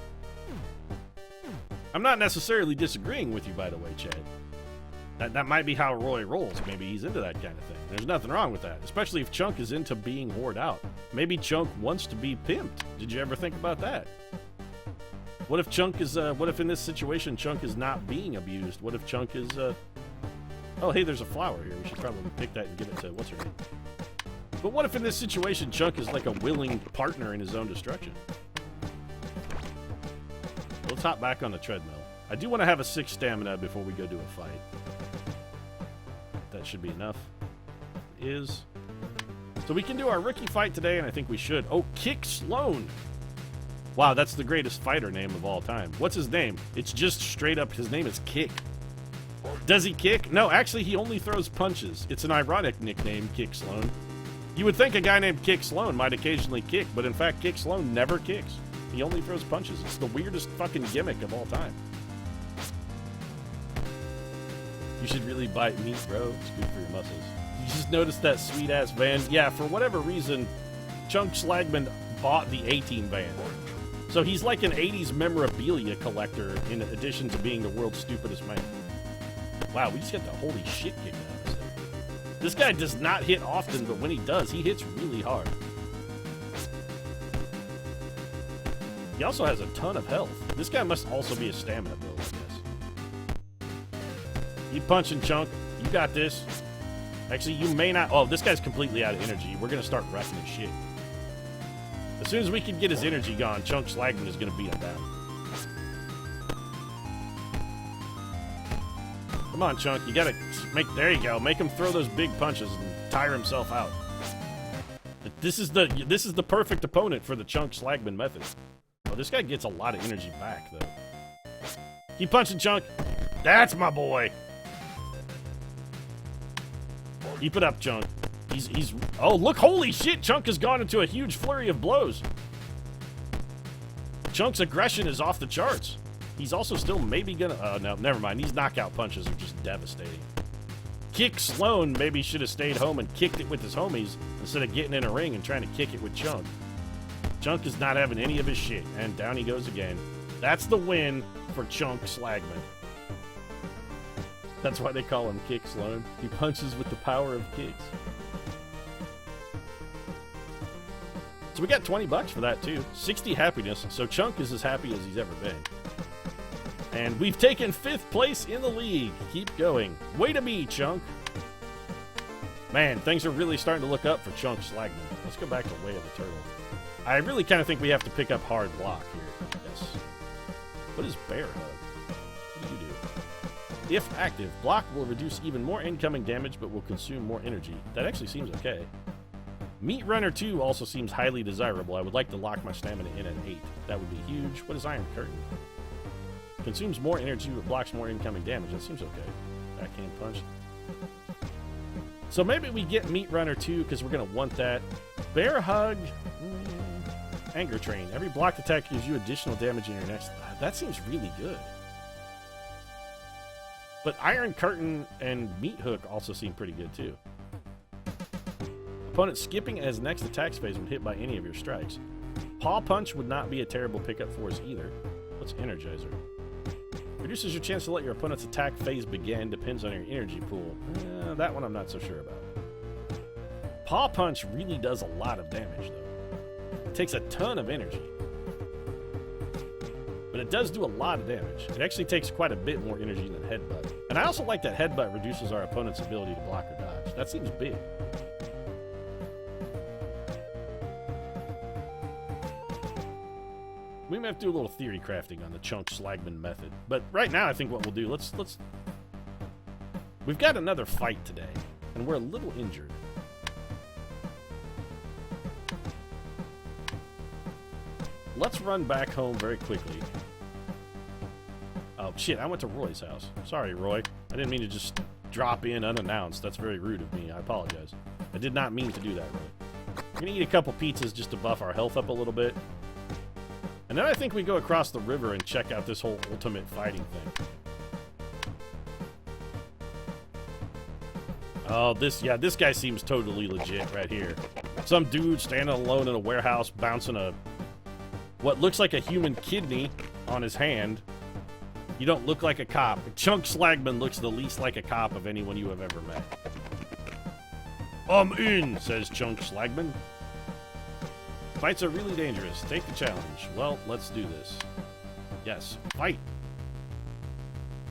I'm not necessarily disagreeing with you, by the way, Chad. That might be how Roy rolls. Maybe he's into that kind of thing. There's nothing wrong with that, especially if Chunk is into being whored out. Maybe Chunk wants to be pimped. Did you ever think about that? What if Chunk is, what if in this situation Chunk is not being abused? What if Chunk is, oh, hey, there's a flower here. We should probably pick that and give it to, what's her name? But what if in this situation Chunk is like a willing partner in his own destruction? Let's hop back on the treadmill. I do want to have a 6 stamina before we go do a fight. That should be enough. It is. So we can do our rookie fight today, and I think we should. Oh, Kick Sloan. Wow, that's the greatest fighter name of all time. What's his name? It's just straight up, his name is Kick. Does he kick? No, actually, he only throws punches. It's an ironic nickname, Kick Sloan. You would think a guy named Kick Sloan might occasionally kick, but in fact, Kick Sloan never kicks. He only throws punches. It's the weirdest fucking gimmick of all time. You should really bite meat, bro. It's good for your muscles. You just noticed that sweet-ass van? Yeah, for whatever reason, Chunk Slagman bought the A-Team van. So he's like an 80s memorabilia collector in addition to being the world's stupidest man. Wow, we just got the holy shit kicked out of us. This guy does not hit often, but when he does, he hits really hard. He also has a ton of health. This guy must also be a stamina build, I guess. Keep punching, Chunk. You got this. Actually, you may not... Oh, this guy's completely out of energy. We're going to start wrecking his shit. As soon as we can get his energy gone, Chunk Slagman is going to beat him down. Come on, Chunk. You got to make... There you go. Make him throw those big punches and tire himself out. This is the perfect opponent for the Chunk Slagman method. Oh, this guy gets a lot of energy back, though. Keep punching, Chunk. That's my boy. Keep it up, Chunk. He's... Oh, look, holy shit, Chunk has gone into a huge flurry of blows. Chunk's aggression is off the charts. He's also still maybe gonna... no, never mind. These knockout punches are just devastating. Kick Sloan maybe should have stayed home and kicked it with his homies instead of getting in a ring and trying to kick it with Chunk. Chunk is not having any of his shit, and down he goes again. That's the win for Chunk Slagman. That's why they call him Kick Sloan. He punches with the power of kicks. So we got 20 bucks for that too. 60 happiness, so Chunk is as happy as he's ever been. And we've taken 5th place in the league. Keep going. Way to be, Chunk. Man, things are really starting to look up for Chunk Slagman. Let's go back to Way of the Turtle. I really kind of think we have to pick up Hard Block here. Yes. What is Bear Hug? What do you do? If active, Block will reduce even more incoming damage but will consume more energy. That actually seems okay. Meat Runner 2 also seems highly desirable. I would like to lock my stamina in at 8. That would be huge. What is Iron Curtain? Consumes more energy but blocks more incoming damage. That seems okay. Backhand punch. So maybe we get Meat Runner 2 because we're going to want that. Bear Hug. Anger Train. Every blocked attack gives you additional damage in your next... That seems really good. But Iron Curtain and Meat Hook also seem pretty good too. Opponent skipping as next attack phase when hit by any of your strikes. Paw Punch would not be a terrible pickup for us either. What's Energizer? Reduces your chance to let your opponent's attack phase begin. Depends on your energy pool. That one I'm not so sure about. Paw Punch really does a lot of damage, though. It takes a ton of energy. But it does do a lot of damage. It actually takes quite a bit more energy than Headbutt. And I also like that Headbutt reduces our opponent's ability to block or dodge. That seems big. We may have to do a little theory crafting on the Chunk Slagman method. But right now, I think what we'll do, let's... We've got another fight today, and we're a little injured. Let's run back home very quickly. Oh, shit, I went to Roy's house. Sorry, Roy. I didn't mean to just drop in unannounced. That's very rude of me. I apologize. I did not mean to do that, Roy. We're gonna eat a couple pizzas just to buff our health up a little bit. And then I think we go across the river and check out this whole ultimate fighting thing. Oh, this guy seems totally legit right here. Some dude standing alone in a warehouse bouncing what looks like a human kidney on his hand. You don't look like a cop. Chunk Slagman looks the least like a cop of anyone you have ever met. I'm in, says Chunk Slagman. Fights are really dangerous. Take the challenge. Well, let's do this. Yes, fight.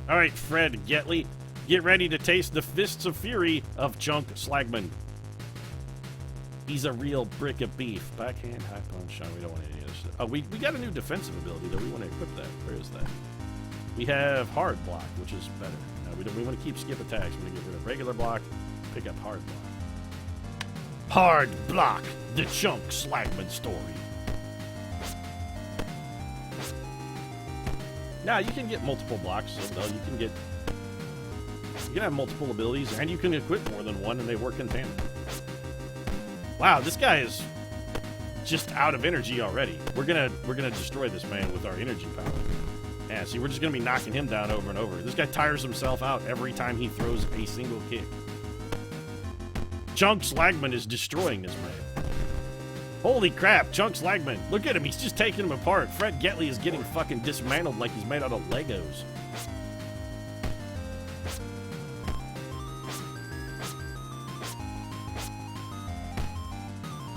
All right, Fred Getley, get ready to taste the fists of fury of Chunk Slagman. He's a real brick of beef. Backhand, high punch. Oh, we don't want any of this shit. Oh, we got a new defensive ability, though. We want to equip that. Where is that? We have hard block, which is better. We want to keep skip attacks. We're going to get rid of regular block, pick up hard block. Hard Block, the Chunk Slagman story. Now, you can get multiple blocks, so you can have multiple abilities, and you can equip more than one, and they work in tandem. Wow, this guy is just out of energy already. We're gonna destroy this man with our energy power. Yeah, see, we're just gonna be knocking him down over and over. This guy tires himself out every time he throws a single kick. Chunk Slagman is destroying this man. Holy crap, Chunk Slagman. Look at him, he's just taking him apart. Fred Getley is getting fucking dismantled like he's made out of Legos.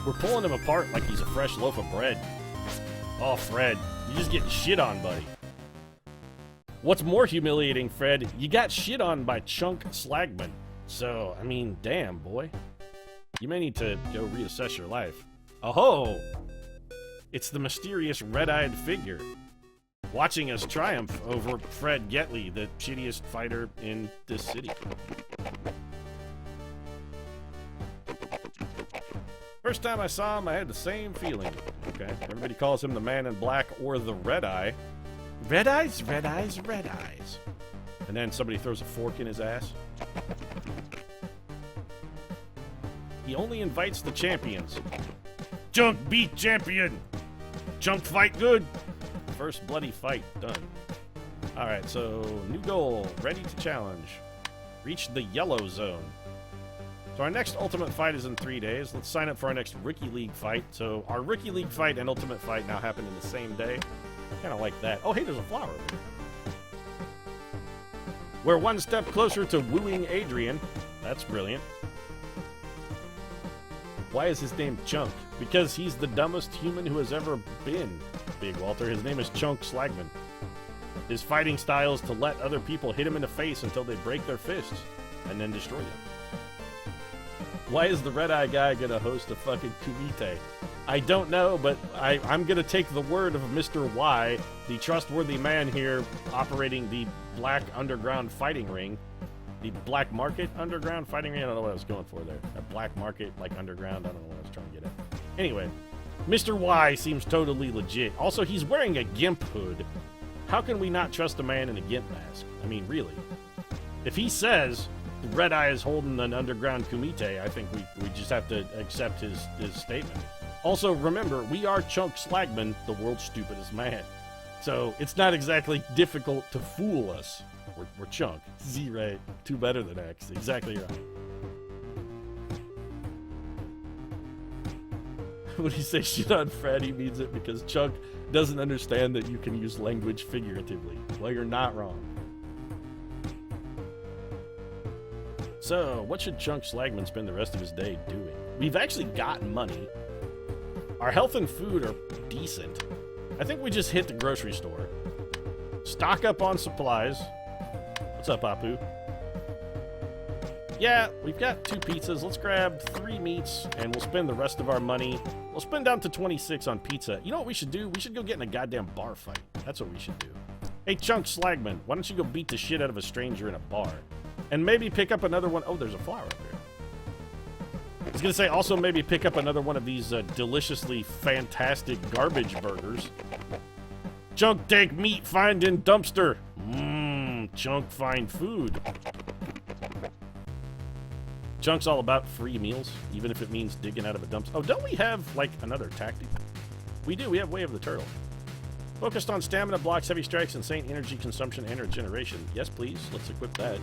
We're pulling him apart like he's a fresh loaf of bread. Oh, Fred, you're just getting shit on, buddy. What's more humiliating, Fred, you got shit on by Chunk Slagman. So, I mean, damn, boy. You may need to go reassess your life. Oh-ho! It's the mysterious red-eyed figure. Watching us triumph over Fred Getley, the shittiest fighter in this city. First time I saw him, I had the same feeling. Okay, everybody calls him the Man in Black or the Red Eye. Red Eyes, Red Eyes, Red Eyes. And then somebody throws a fork in his ass. He only invites the champions. Chunk beat champion. Chunk fight good. First bloody fight done. Alright, so new goal. Ready to challenge. Reach the yellow zone. So our next Ultimate fight is in 3 days. Let's sign up for our next Rookie League fight. So our Rookie League fight and Ultimate fight now happen in the same day. Kind of like that. Oh, hey, there's a flower over here. We're one step closer to wooing Adrian. That's brilliant. Why is his name Chunk? Because he's the dumbest human who has ever been, Big Walter. His name is Chunk Slagman. His fighting style is to let other people hit him in the face until they break their fists and then destroy them. Why is the red-eye guy gonna host a fucking kumite? I don't know, but I'm gonna take the word of Mr. Y, the trustworthy man here operating the Black Underground Fighting Ring. The Black Market Underground Fighting Ring? I don't know what I was going for there. A Black Market, like Underground? I don't know what I was trying to get at. Anyway, Mr. Y seems totally legit. Also, he's wearing a GIMP hood. How can we not trust a man in a GIMP mask? I mean, really. If he says Red Eye is holding an underground kumite, I think we just have to accept his statement. Also, remember, we are Chunk Slagman, the world's stupidest man. So, it's not exactly difficult to fool us. We're Chunk. Z right. 2 better than X. Exactly right. When he says shit on Fred, he means it because Chunk doesn't understand that you can use language figuratively. Well, you're not wrong. So, what should Chunk Slagman spend the rest of his day doing? We've actually got money. Our health and food are decent. I think we just hit the grocery store. Stock up on supplies. What's up, Apu? Yeah, we've got 2 pizzas. Let's grab 3 meats, and we'll spend the rest of our money. We'll spend down to 26 on pizza. You know what we should do? We should go get in a goddamn bar fight. That's what we should do. Hey, Chunk Slagman, why don't you go beat the shit out of a stranger in a bar? And maybe pick up another one. Oh, there's a flower up there. I was going to say, also maybe pick up another one of these deliciously fantastic garbage burgers. Chunk take meat, find in dumpster. Chunk find food. Chunk's all about free meals, even if it means digging out of a dumpster. Oh, don't we have, like, another tactic? We do. We have Way of the Turtle. Focused on stamina, blocks, heavy strikes, insane energy consumption, and regeneration. Yes, please. Let's equip that.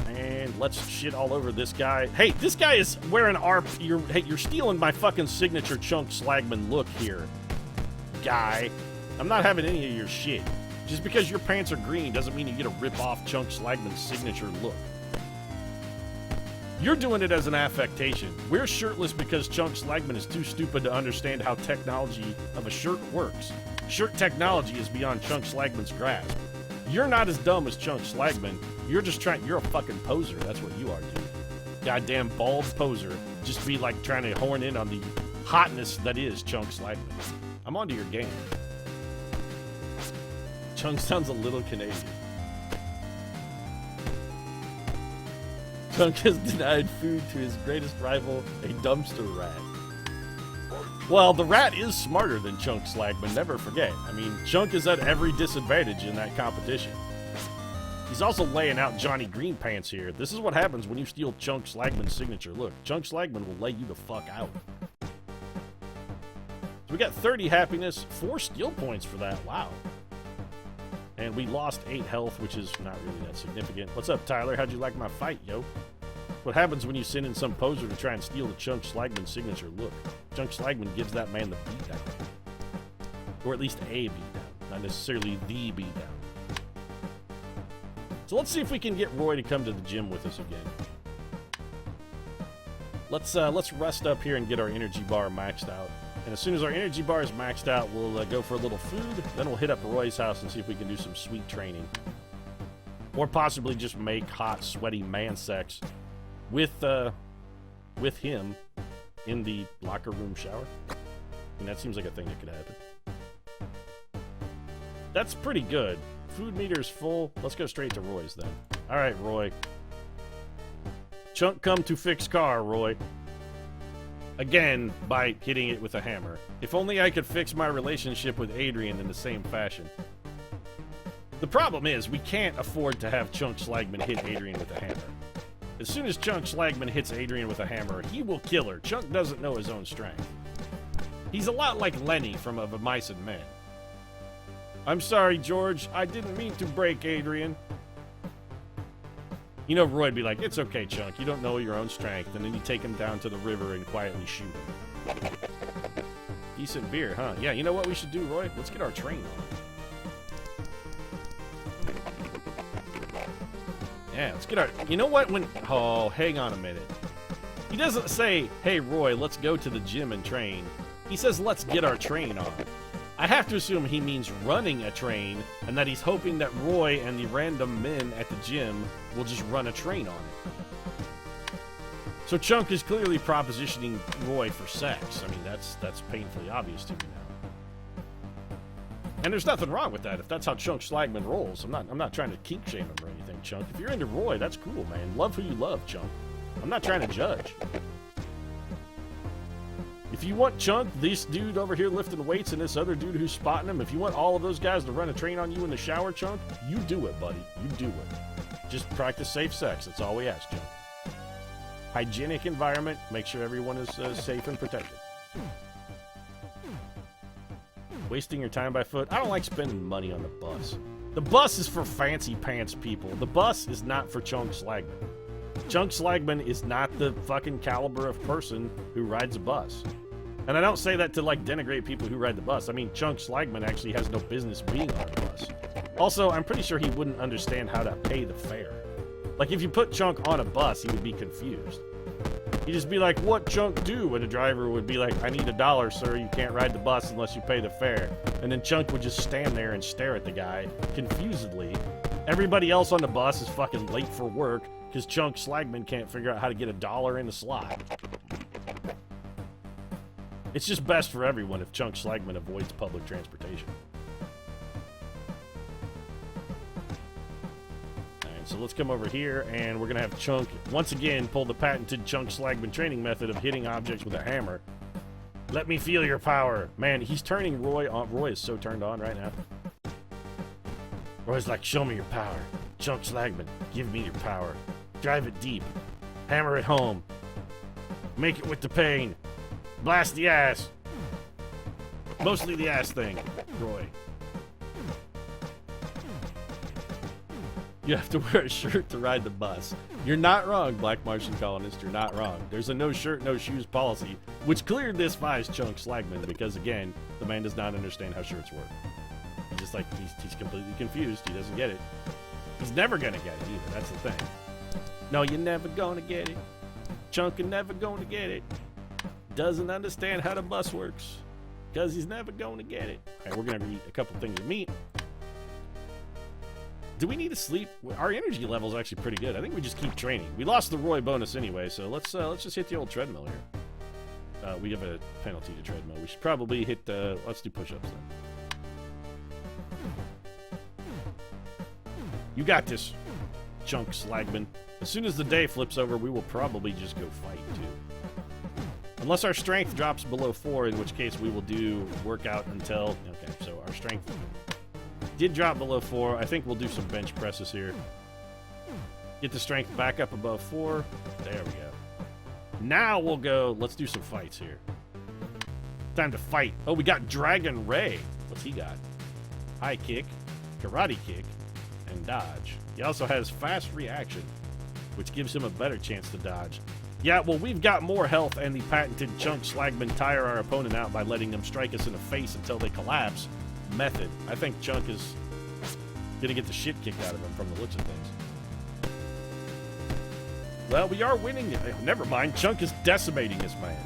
And let's shit all over this guy. Hey, this guy is wearing our... You're stealing my fucking signature Chunk Slagman look here, guy. I'm not having any of your shit. Just because your pants are green doesn't mean you get to rip off Chunk Slagman's signature look. You're doing it as an affectation. We're shirtless because Chunk Slagman is too stupid to understand how technology of a shirt works. Shirt technology is beyond Chunk Slagman's grasp. You're not as dumb as Chunk Slagman. You're just trying... You're a fucking poser. That's what you are, dude. Goddamn bald poser. Just be like trying to horn in on the hotness that is Chunk Slagman. I'm onto your game. Chunk sounds a little Canadian. Chunk has denied food to his greatest rival, a dumpster rat. Well, the rat is smarter than Chunk Slagman, never forget. I mean, Chunk is at every disadvantage in that competition. He's also laying out Johnny Green Pants here. This is what happens when you steal Chunk Slagman's signature look. Chunk Slagman will lay you the fuck out. So we got 30 happiness, 4 skill points for that. Wow. And we lost 8 health, which is not really that significant. What's up, Tyler? How'd you like my fight, yo? What happens when you send in some poser to try and steal the Chunk Slagman signature look? Chunk Slagman gives that man the beatdown. Or at least a beatdown, not necessarily the beatdown. So let's see if we can get Roy to come to the gym with us again. Let's rest up here and get our energy bar maxed out. And as soon as our energy bar is maxed out, we'll go for a little food. Then we'll hit up Roy's house and see if we can do some sweet training. Or possibly just make hot, sweaty man sex with him in the locker room shower. And that seems like a thing that could happen. That's pretty good. Food meter's full. Let's go straight to Roy's then. All right, Roy. Chunk come to fix car, Roy. Again, by hitting it with a hammer. If only I could fix my relationship with Adrian in the same fashion. The problem is, we can't afford to have Chunk Slagman hit Adrian with a hammer. As soon as Chunk Slagman hits Adrian with a hammer, he will kill her. Chunk doesn't know his own strength. He's a lot like Lenny from Of Mice and Men. I'm sorry, George. I didn't mean to break Adrian. You know, Roy'd be like, it's okay, Chunk. You don't know your own strength. And then you take him down to the river and quietly shoot him. Decent beer, huh? Yeah, you know what we should do, Roy? Let's get our train on. Yeah, let's get our... You know what? Oh, hang on a minute. He doesn't say, hey, Roy, let's go to the gym and train. He says, let's get our train on. I have to assume he means running a train, and that he's hoping that Roy and the random men at the gym will just run a train on it. So Chunk is clearly propositioning Roy for sex. I mean, that's painfully obvious to me now. And there's nothing wrong with that if that's how Chunk Slagman rolls. I'm not trying to kink shame him or anything, Chunk. If you're into Roy, that's cool, man. Love who you love, Chunk. I'm not trying to judge. If you want Chunk, this dude over here lifting weights, and this other dude who's spotting him, if you want all of those guys to run a train on you in the shower, Chunk, you do it, buddy. You do it. Just practice safe sex. That's all we ask, Chunk. Hygienic environment. Make sure everyone is safe and protected. Wasting your time by foot. I don't like spending money on the bus. The bus is for fancy pants people. The bus is not for Chunk Slagman. Chunk Slagman is not the fucking caliber of person who rides a bus. And I don't say that to, like, denigrate people who ride the bus. I mean, Chunk Slagman actually has no business being on a bus. Also, I'm pretty sure he wouldn't understand how to pay the fare. Like, if you put Chunk on a bus, he would be confused. He'd just be like, what Chunk do? And the driver would be like, I need $1, sir. You can't ride the bus unless you pay the fare. And then Chunk would just stand there and stare at the guy, confusedly. Everybody else on the bus is fucking late for work because Chunk Slagman can't figure out how to get $1 in the slot. It's just best for everyone if Chunk Slagman avoids public transportation. Alright, so let's come over here, and we're going to have Chunk, once again, pull the patented Chunk Slagman training method of hitting objects with a hammer. Let me feel your power. Man, he's turning Roy on. Roy is so turned on right now. Roy's like, show me your power. Chunk Slagman, give me your power. Drive it deep. Hammer it home. Make it with the pain. Blast the ass. Mostly the ass thing, Roy. You have to wear a shirt to ride the bus. You're not wrong, Black Martian colonist. You're not wrong. There's a no shirt, no shoes policy, which clearly defies Chunk Slagman because, again, the man does not understand how shirts work. He's just like, he's completely confused. He doesn't get it. He's never gonna get it either. That's the thing. No, you're never gonna get it. Chunk is never gonna get it. Doesn't understand how the bus works because he's never gonna get it. All right, we're gonna eat a couple things of meat. Do we need to sleep? Our energy level is actually pretty good. I think we just keep training. We lost the Roy bonus anyway, so let's just hit the old treadmill here. We have a penalty to treadmill. We should probably hit let's do push-ups then. You got this, Chunk Slagman. As soon as the day flips over, we will probably just go fight too. Unless our strength drops below 4, in which case we will do workout until... Okay, so our strength did drop below 4. I think we'll do some bench presses here. Get the strength back up above 4. There we go. Now we'll go... Let's do some fights here. Time to fight. Oh, we got Dragon Ray. What's he got? High kick, karate kick, and dodge. He also has fast reaction, which gives him a better chance to dodge. Yeah, well, we've got more health, and the patented Chunk Slagman tire our opponent out by letting them strike us in the face until they collapse method. I think Chunk is gonna get the shit kicked out of him from the looks of things. Well, we are winning. Never mind. Chunk is decimating this man.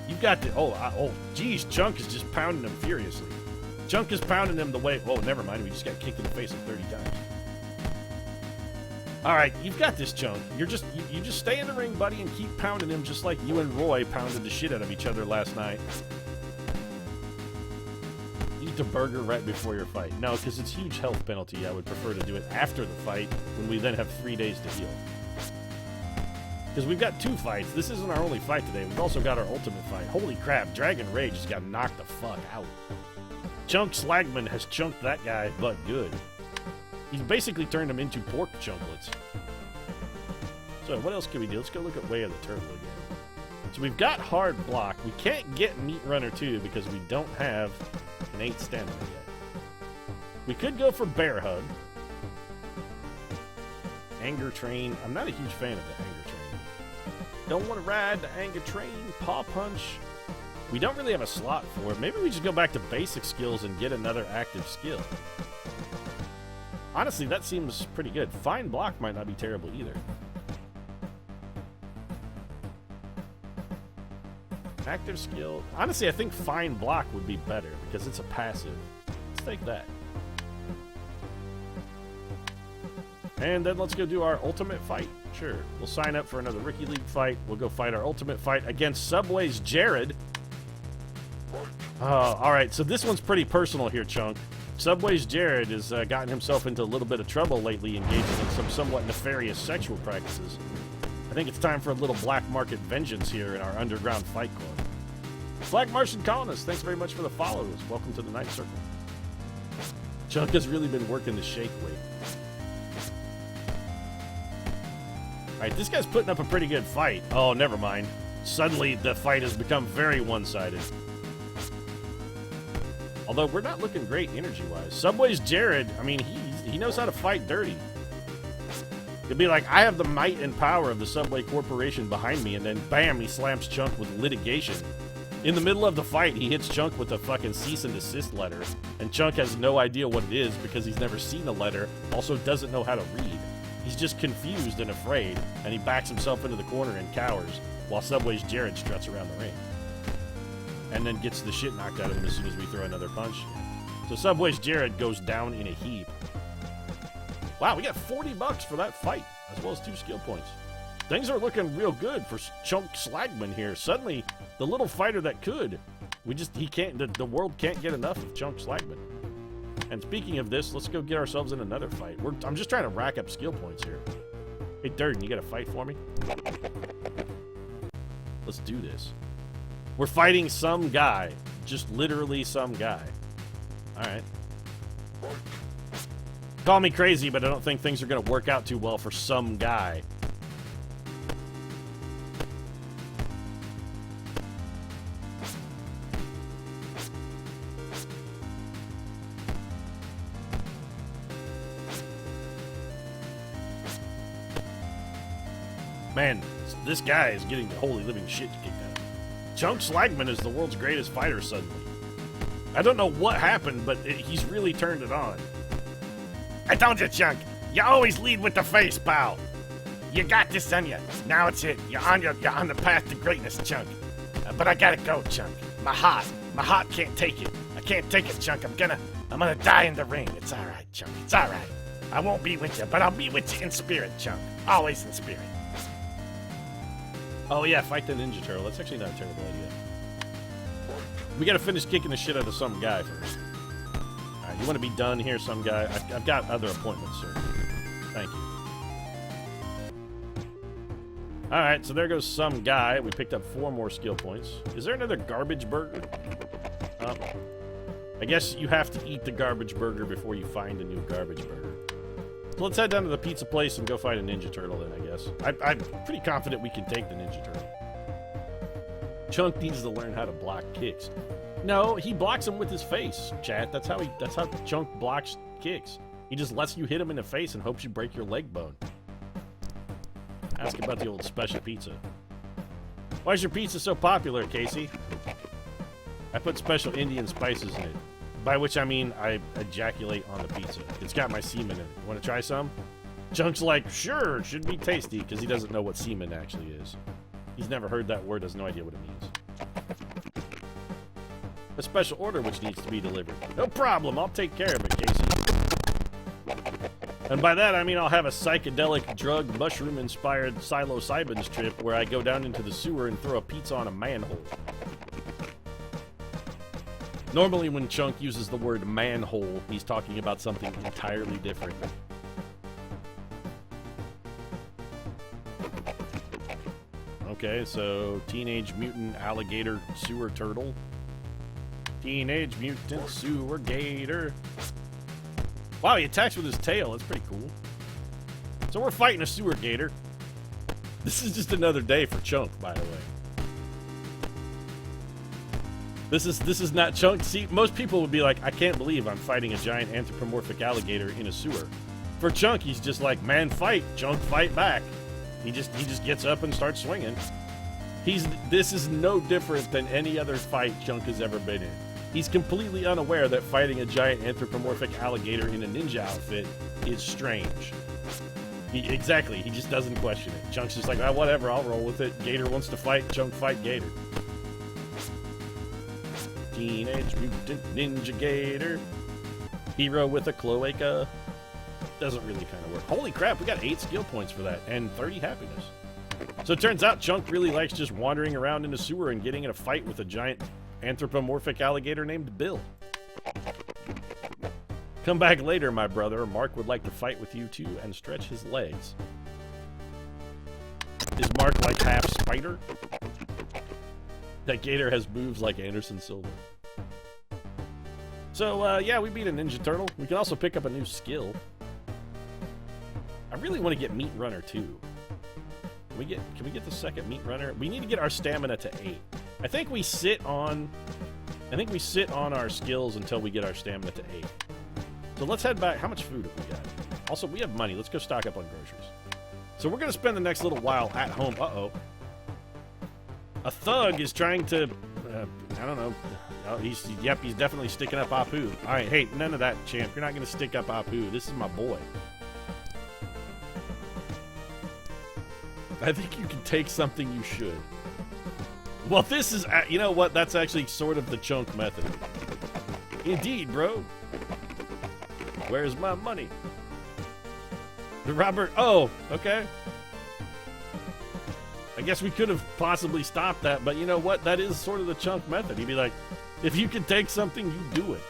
You got the... Oh, geez. Chunk is just pounding him furiously. Chunk is pounding him the way... Oh, never mind. We just got kicked in the face like 30 times. All right, you've got this, Chunk. You just stay in the ring, buddy, and keep pounding him just like you and Roy pounded the shit out of each other last night. Eat the burger right before your fight. No, because it's huge health penalty. I would prefer to do it after the fight when we then have 3 days to heal. Because we've got 2 fights. This isn't our only fight today. We've also got our ultimate fight. Holy crap, Dragon Ray just got knocked the fuck out. Chunk Slagman has chunked that guy, but good. He's basically turned him into pork chunklets. So what else can we do? Let's go look at Way of the Turtle again. So we've got hard block. We can't get Meat Runner 2 because we don't have an 8 stamina yet. We could go for Bear Hug. Anger Train. I'm not a huge fan of the Anger Train. Don't want to ride the Anger Train. Paw Punch. We don't really have a slot for it. Maybe we just go back to basic skills and get another active skill. Honestly, that seems pretty good. Fine Block might not be terrible either. Active skill. Honestly, I think Fine Block would be better because it's a passive. Let's take that. And then let's go do our ultimate fight. Sure. We'll sign up for another Rookie League fight. We'll go fight our ultimate fight against Subway's Jared. Alright, so this one's pretty personal here, Chunk. Subway's Jared has gotten himself into a little bit of trouble lately, engaging in some somewhat nefarious sexual practices. I think it's time for a little black market vengeance here in our underground fight club. Black Martian Colonist, thanks very much for the follows. Welcome to the Ninth Circle. Chunk has really been working the shake weight. Alright, this guy's putting up a pretty good fight. Oh, never mind. Suddenly, the fight has become very one-sided. Although, we're not looking great energy-wise. Subway's Jared, I mean, he knows how to fight dirty. It'd be like, I have the might and power of the Subway Corporation behind me, and then bam, he slams Chunk with litigation. In the middle of the fight, he hits Chunk with a fucking cease and desist letter, and Chunk has no idea what it is because he's never seen a letter, also doesn't know how to read. He's just confused and afraid, and he backs himself into the corner and cowers, while Subway's Jared struts around the ring. And then gets the shit knocked out of him as soon as we throw another punch. So Subway's Jared goes down in a heap. Wow, we got $40 for that fight, as well as 2 skill points. Things are looking real good for Chunk Slagman here. Suddenly, the little fighter that could, the world can't get enough of Chunk Slagman. And speaking of this, let's go get ourselves in another fight. I'm just trying to rack up skill points here. Hey, Durden, you got a fight for me? Let's do this. We're fighting some guy. Just literally some guy. Alright. Call me crazy, but I don't think things are going to work out too well for some guy. Man, this guy is getting the holy living shit kicked out of him. Chunk Slagman is the world's greatest fighter suddenly. I don't know what happened, but he's really turned it on. I told you, Chunk. You always lead with the face, pal. You got this on you. Now it's it. You're on the path to greatness, Chunk. But I gotta go, Chunk. My heart can't take it. I can't take it, Chunk. I'm gonna die in the ring. It's all right, Chunk. It's all right. I won't be with you, but I'll be with you in spirit, Chunk. Always in spirit. Oh yeah, fight the Ninja Turtle. That's actually not a terrible idea. We gotta finish kicking the shit out of some guy first. Alright, you wanna be done here, some guy? I've got other appointments, sir. Thank you. Alright, so there goes some guy. We picked up 4 more skill points. Is there another garbage burger? I guess you have to eat the garbage burger before you find a new garbage burger. So let's head down to the pizza place and go fight a Ninja Turtle then, I guess. I'm pretty confident we can take the Ninja Turtle. Chunk needs to learn how to block kicks. No, he blocks them with his face, chat. That's how Chunk blocks kicks. He just lets you hit him in the face and hopes you break your leg bone. Ask about the old special pizza. Why is your pizza so popular, Casey? I put special Indian spices in it. By which I mean I ejaculate on the pizza. It's got my semen in it. You want to try some? Chunk's like, sure, it should be tasty, because he doesn't know what semen actually is. He's never heard that word, has no idea what it means. A special order which needs to be delivered. No problem, I'll take care of it, Casey. And by that, I mean I'll have a psychedelic, drug, mushroom-inspired psilocybins trip where I go down into the sewer and throw a pizza on a manhole. Normally when Chunk uses the word manhole, he's talking about something entirely different. Okay, so Teenage Mutant Alligator Sewer Turtle. Teenage Mutant Sewer Gator. Wow, he attacks with his tail. That's pretty cool. So we're fighting a sewer gator. This is just another day for Chunk, by the way. This is not Chunk. See, most people would be like, I can't believe I'm fighting a giant anthropomorphic alligator in a sewer. For Chunk, he's just like, man, fight. Chunk, fight back. He just gets up and starts swinging. This is no different than any other fight Chunk has ever been in. He's completely unaware that fighting a giant anthropomorphic alligator in a ninja outfit is strange. Exactly, he just doesn't question it. Chunk's just like, ah, whatever, I'll roll with it. Gator wants to fight, Chunk fight Gator. Teenage Mutant Ninja Gator. Hero with a cloaca. Doesn't really kind of work. Holy crap, we got 8 skill points for that, and 30 happiness. So it turns out Chunk really likes just wandering around in a sewer and getting in a fight with a giant anthropomorphic alligator named Bill. Come back later, my brother. Mark would like to fight with you too and stretch his legs. Is Mark like half spider? That gator has moves like Anderson Silva. So, yeah, we beat a Ninja Turtle. We can also pick up a new skill. I really want to get Meat Runner too. Can we get the second Meat Runner? We need to get our stamina to 8. I think we sit on our skills until we get our stamina to 8. So let's head back. How much food have we got? Also, we have money. Let's go stock up on groceries. So we're going to spend the next little while at home. Uh-oh. A thug is trying to, I don't know. Oh, he's definitely sticking up Apu. All right, hey, none of that, champ. You're not going to stick up Apu. This is my boy. I think you can take something you should. Well, this is, you know what? That's actually sort of the Chunk method. Indeed, bro. Where's my money? Robert, oh, okay. I guess we could have possibly stopped that, but you know what? That is sort of the Chunk method. He'd be like, if you can take something, you do it.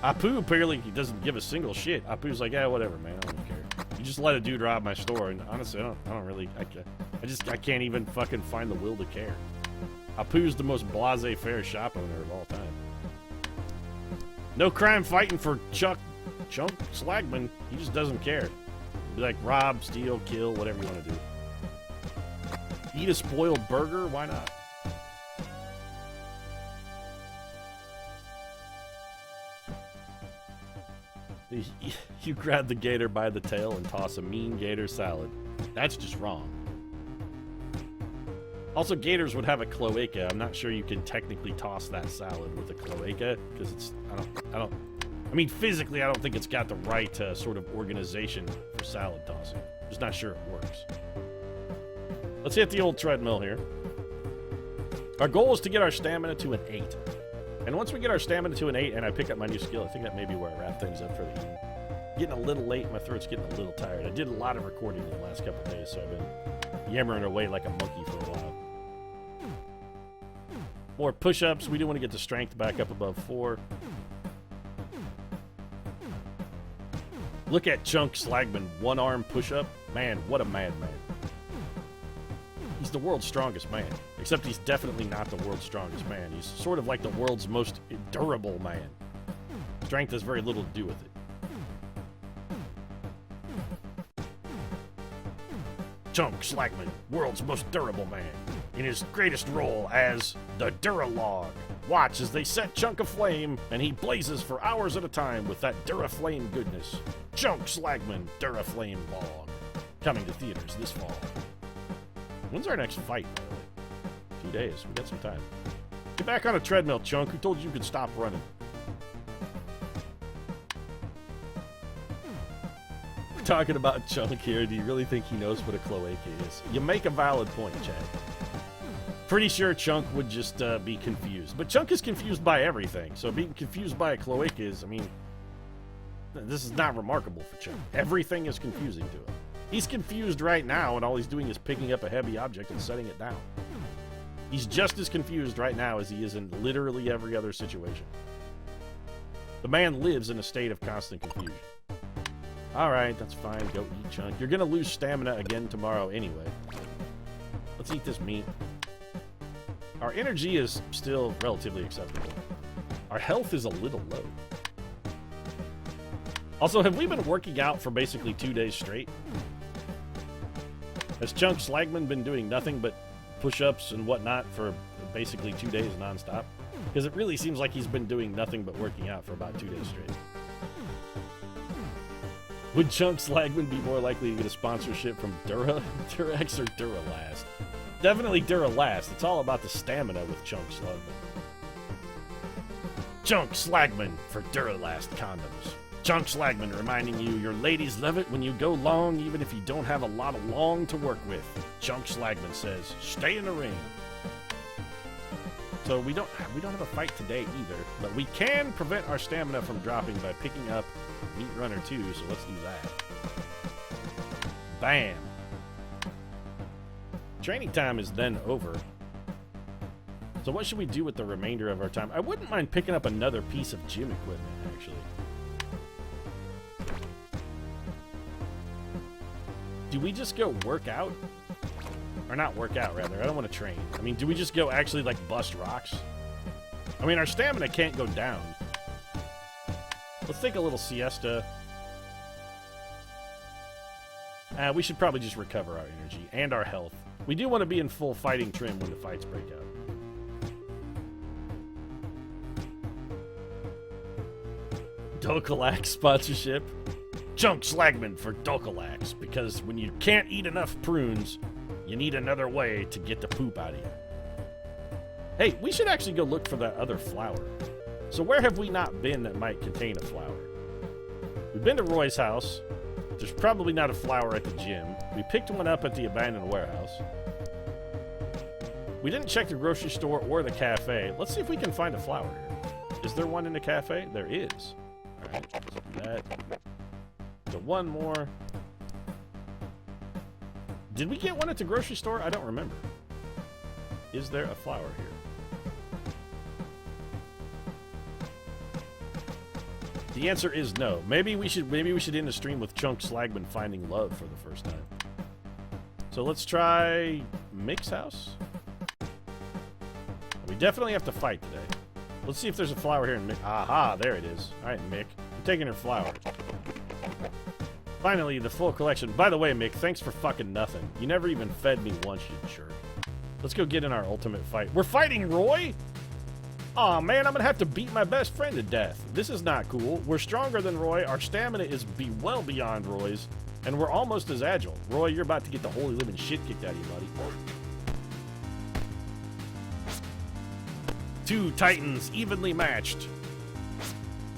Apu apparently he doesn't give a single shit. Apu's like, yeah, whatever, man. I don't care. You just let a dude rob my store, and honestly, I don't really. I can't even fucking find the will to care. Apu's the most blasé fair shop owner of all time. No crime fighting for Chunk Slagman. He just doesn't care. He'd be like, rob, steal, kill, whatever you want to do. Eat a spoiled burger? Why not? You grab the gator by the tail and toss a mean gator salad. That's just wrong. Also, gators would have a cloaca. I'm not sure you can technically toss that salad with a cloaca because it's. I mean, physically, I don't think it's got the right sort of organization for salad tossing. Just not sure it works. Let's hit the old treadmill here. Our goal is to get our stamina to an 8. And once we get our stamina to an 8 and I pick up my new skill, I think that may be where I wrap things up for the evening. Getting a little late, my throat's getting a little tired. I did a lot of recording in the last couple of days, so I've been yammering away like a monkey for a while. More push-ups. We do want to get the strength back up above 4. Look at Chunk Slagman, 1-arm push-up. Man, what a madman. He's the world's strongest man. Except he's definitely not the world's strongest man. He's sort of like the world's most durable man. Strength has very little to do with it. Chunk Slagman, world's most durable man, in his greatest role as the Duralog. Watch as they set Chunk aflame, and he blazes for hours at a time with that Duraflame goodness. Chunk Slagman, Duraflame Log. Coming to theaters this fall. When's our next fight, by the way? 2 days. We got some time. Get back on a treadmill, Chunk. Who told you could stop running? We're talking about Chunk here. Do you really think he knows what a cloaca is? You make a valid point, Chad. Pretty sure Chunk would just be confused. But Chunk is confused by everything. So being confused by a cloaca is, I mean, this is not remarkable for Chunk. Everything is confusing to him. He's confused right now, and all he's doing is picking up a heavy object and setting it down. He's just as confused right now as he is in literally every other situation. The man lives in a state of constant confusion. Alright, that's fine. Go eat, Chunk. You're gonna lose stamina again tomorrow anyway. Let's eat this meat. Our energy is still relatively acceptable. Our health is a little low. Also, have we been working out for basically 2 days straight? Has Chunk Slagman been doing nothing but push-ups and whatnot for basically 2 days nonstop? Because it really seems like he's been doing nothing but working out for about 2 days straight. Would Chunk Slagman be more likely to get a sponsorship from Durex or Duralast? Definitely Duralast. It's all about the stamina with Chunk Slagman. Chunk Slagman for Duralast condoms. Chunk Slagman reminding you your ladies love it when you go long even if you don't have a lot of long to work with. Chunk Slagman says, stay in the ring. So we don't have a fight today either, but we can prevent our stamina from dropping by picking up Meat Runner 2, so let's do that. Bam. Training time is then over. So what should we do with the remainder of our time? I wouldn't mind picking up another piece of gym equipment, actually. Do we just go work out? Or not work out, rather. I don't want to train. I mean, do we just go actually, like, bust rocks? I mean, our stamina can't go down. Let's take a little siesta. We should probably just recover our energy and our health. We do want to be in full fighting trim when the fights break out. Dokalax sponsorship. Chunk Slagman for Dokalax, because when you can't eat enough prunes, you need another way to get the poop out of you. Hey, we should actually go look for that other flower. So where have we not been that might contain a flower? We've been to Roy's house. There's probably not a flower at the gym. We picked one up at the abandoned warehouse. We didn't check the grocery store or the cafe. Let's see if we can find a flower here. Is there one in the cafe? There is. All right, let's do that. So one more. Did we get one at the grocery store? I don't remember. Is there a flower here? The answer is no. Maybe we should end the stream with Chunk Slagman finding love for the first time. So let's try Mick's house. We definitely have to fight today. Let's see if there's a flower here in Mick. Aha, there it is. All right, Mick. I'm taking her flower. Finally, the full collection. By the way, Mick, thanks for fucking nothing. You never even fed me once, you jerk. Let's go get in our ultimate fight. We're fighting Roy? Aw, man, I'm gonna have to beat my best friend to death. This is not cool. We're stronger than Roy. Our stamina is well beyond Roy's, and we're almost as agile. Roy, you're about to get the holy living shit kicked out of you, buddy. Two titans evenly matched.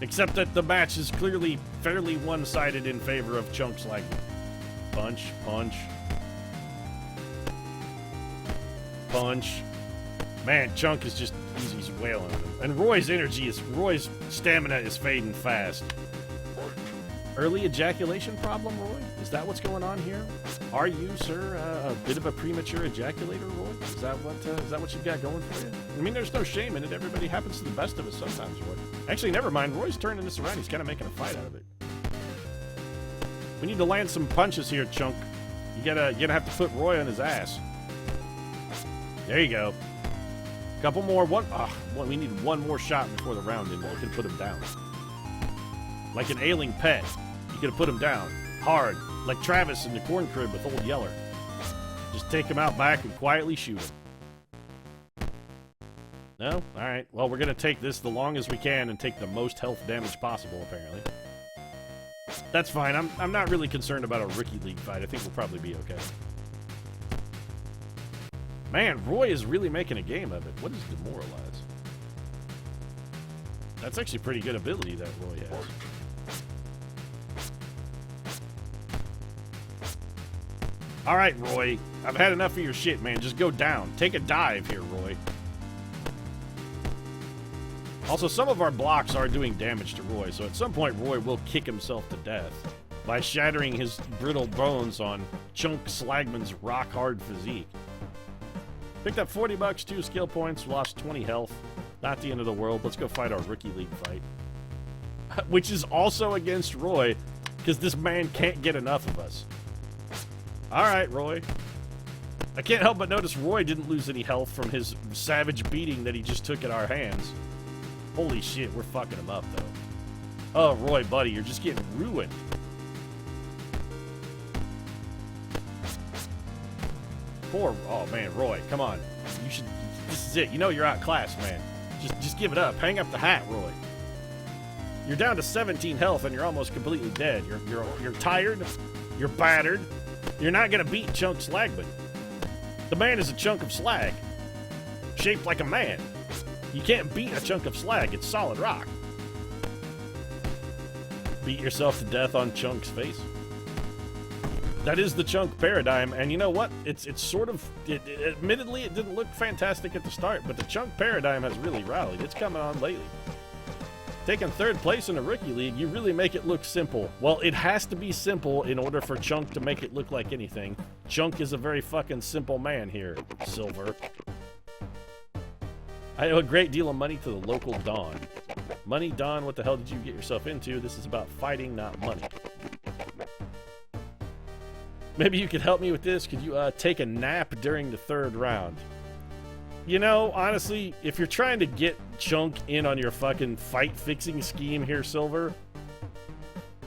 Except that the match is clearly fairly one-sided in favor of Chunk Slagman. Punch, punch. Punch. Man, Chunk is just, he's wailing him. And Roy's stamina is fading fast. Early ejaculation problem, Roy? Is that what's going on here? Are you, sir, a bit of a premature ejaculator, Roy? Is that what you've got going for you? I mean, there's no shame in it. Everybody happens to the best of us sometimes, Roy. Actually, never mind. Roy's turning this around. He's kind of making a fight out of it. We need to land some punches here, Chunk. You're gonna have to put Roy on his ass. There you go. Couple more. We need one more shot before the round ended. We could put him down. Like an ailing pet. You could have put him down. Hard. Like Travis in the corn crib with Old Yeller. Just take him out back and quietly shoot him. No? Alright. Well, we're going to take this the longest we can and take the most health damage possible, apparently. That's fine. I'm not really concerned about a rookie league fight. I think we'll probably be okay. Man, Roy is really making a game of it. What is Demoralize? That's actually pretty good ability that Roy has. Alright, Roy. I've had enough of your shit, man. Just go down. Take a dive here, Roy. Also, some of our blocks are doing damage to Roy, so at some point Roy will kick himself to death by shattering his brittle bones on Chunk Slagman's rock-hard physique. Picked up 40 bucks, 2 skill points, lost 20 health. Not the end of the world. Let's go fight our rookie league fight. Which is also against Roy, because this man can't get enough of us. Alright, Roy. I can't help but notice Roy didn't lose any health from his savage beating that he just took at our hands. Holy shit, we're fucking him up, though. Oh, Roy, buddy, you're just getting ruined. Oh, man, Roy, come on. You should... This is it. You know you're outclassed, man. Just give it up. Hang up the hat, Roy. You're down to 17 health, and you're almost completely dead. You're tired. You're battered. You're not gonna beat Chunk Slagman. The man is a chunk of slag, shaped like a man. You can't beat a chunk of slag. It's solid rock. Beat yourself to death on Chunk's face. That is the Chunk paradigm, and you know what? It's sort of... admittedly, it didn't look fantastic at the start, but the Chunk paradigm has really rallied. It's coming on lately. Taking third place in a rookie league, you really make it look simple. Well, it has to be simple in order for Chunk to make it look like anything. Chunk is a very fucking simple man here, Silver. I owe a great deal of money to the local Don. Money, Don, what the hell did you get yourself into? This is about fighting, not money. Maybe you could help me with this. Could you take a nap during the third round? You know, honestly, if you're trying to get Chunk in on your fucking fight-fixing scheme here, Silver,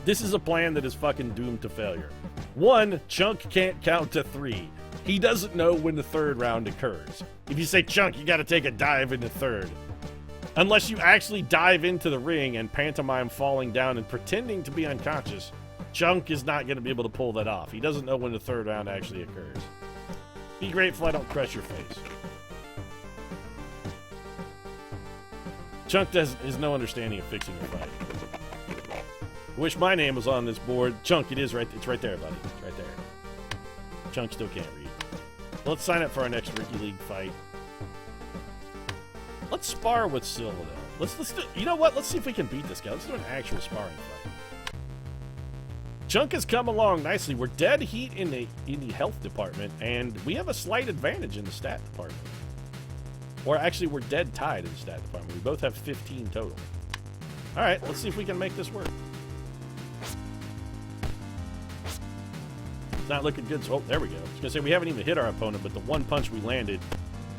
this is a plan that is fucking doomed to failure. One, Chunk can't count to 3. He doesn't know when the third round occurs. If you say, Chunk, you gotta take a dive into third. Unless you actually dive into the ring and pantomime falling down and pretending to be unconscious, Chunk is not gonna be able to pull that off. He doesn't know when the third round actually occurs. Be grateful I don't crush your face. Chunk has no understanding of fixing your fight. I wish my name was on this board. Chunk, it is right. It's right there, buddy. It's right there. Chunk still can't read. Let's sign up for our next Rookie League fight. Let's spar with Silva, though. Let's do, you know what? Let's see if we can beat this guy. Let's do an actual sparring fight. Chunk has come along nicely. We're dead heat in the health department, and we have a slight advantage in the stat department. Or actually, we're dead tied in the stat department. We both have 15 total. All right, let's see if we can make this work. It's not looking good. So, oh, there we go. I was going to say, we haven't even hit our opponent, but the one punch we landed,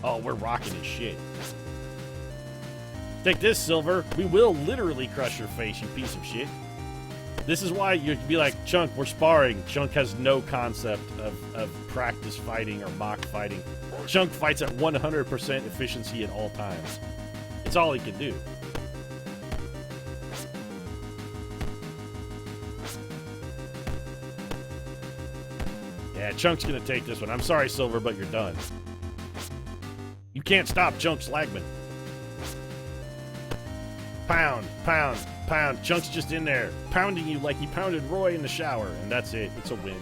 oh, we're rocking his shit. Take this, Silver. We will literally crush your face, you piece of shit. This is why you'd be like, Chunk, we're sparring. Chunk has no concept of practice fighting or mock fighting. Chunk fights at 100% efficiency at all times. It's all he can do. Yeah, Chunk's gonna take this one. I'm sorry, Silver, but you're done. You can't stop Chunk Slagman. Pound, pound, pound. Chunk's just in there, pounding you like he pounded Roy in the shower, and that's it. It's a win.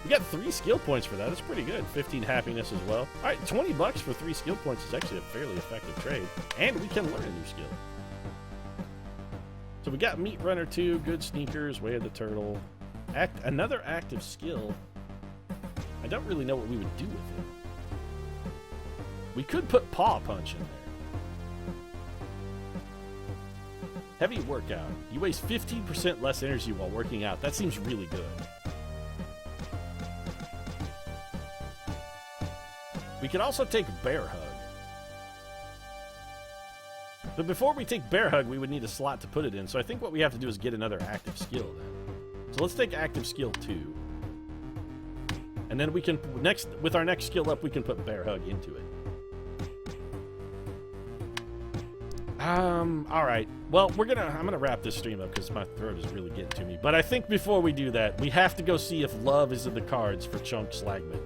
We got 3 skill points for that. That's pretty good. 15 happiness as well. All right, 20 bucks for 3 skill points is actually a fairly effective trade, and we can learn a new skill. So we got Meat Runner 2, Good Sneakers, Way of the Turtle. Another active skill. I don't really know what we would do with it. We could put Paw Punch in there. Heavy workout. You waste 15% less energy while working out. That seems really good. We could also take Bear Hug. But before we take Bear Hug, we would need a slot to put it in. So I think what we have to do is get another active skill then. So let's take active skill 2. And then we can, with our next skill up, we can put Bear Hug into it. All right. Well, I'm gonna wrap this stream up because my throat is really getting to me. But I think before we do that, we have to go see if love is in the cards for Chunk Slagman.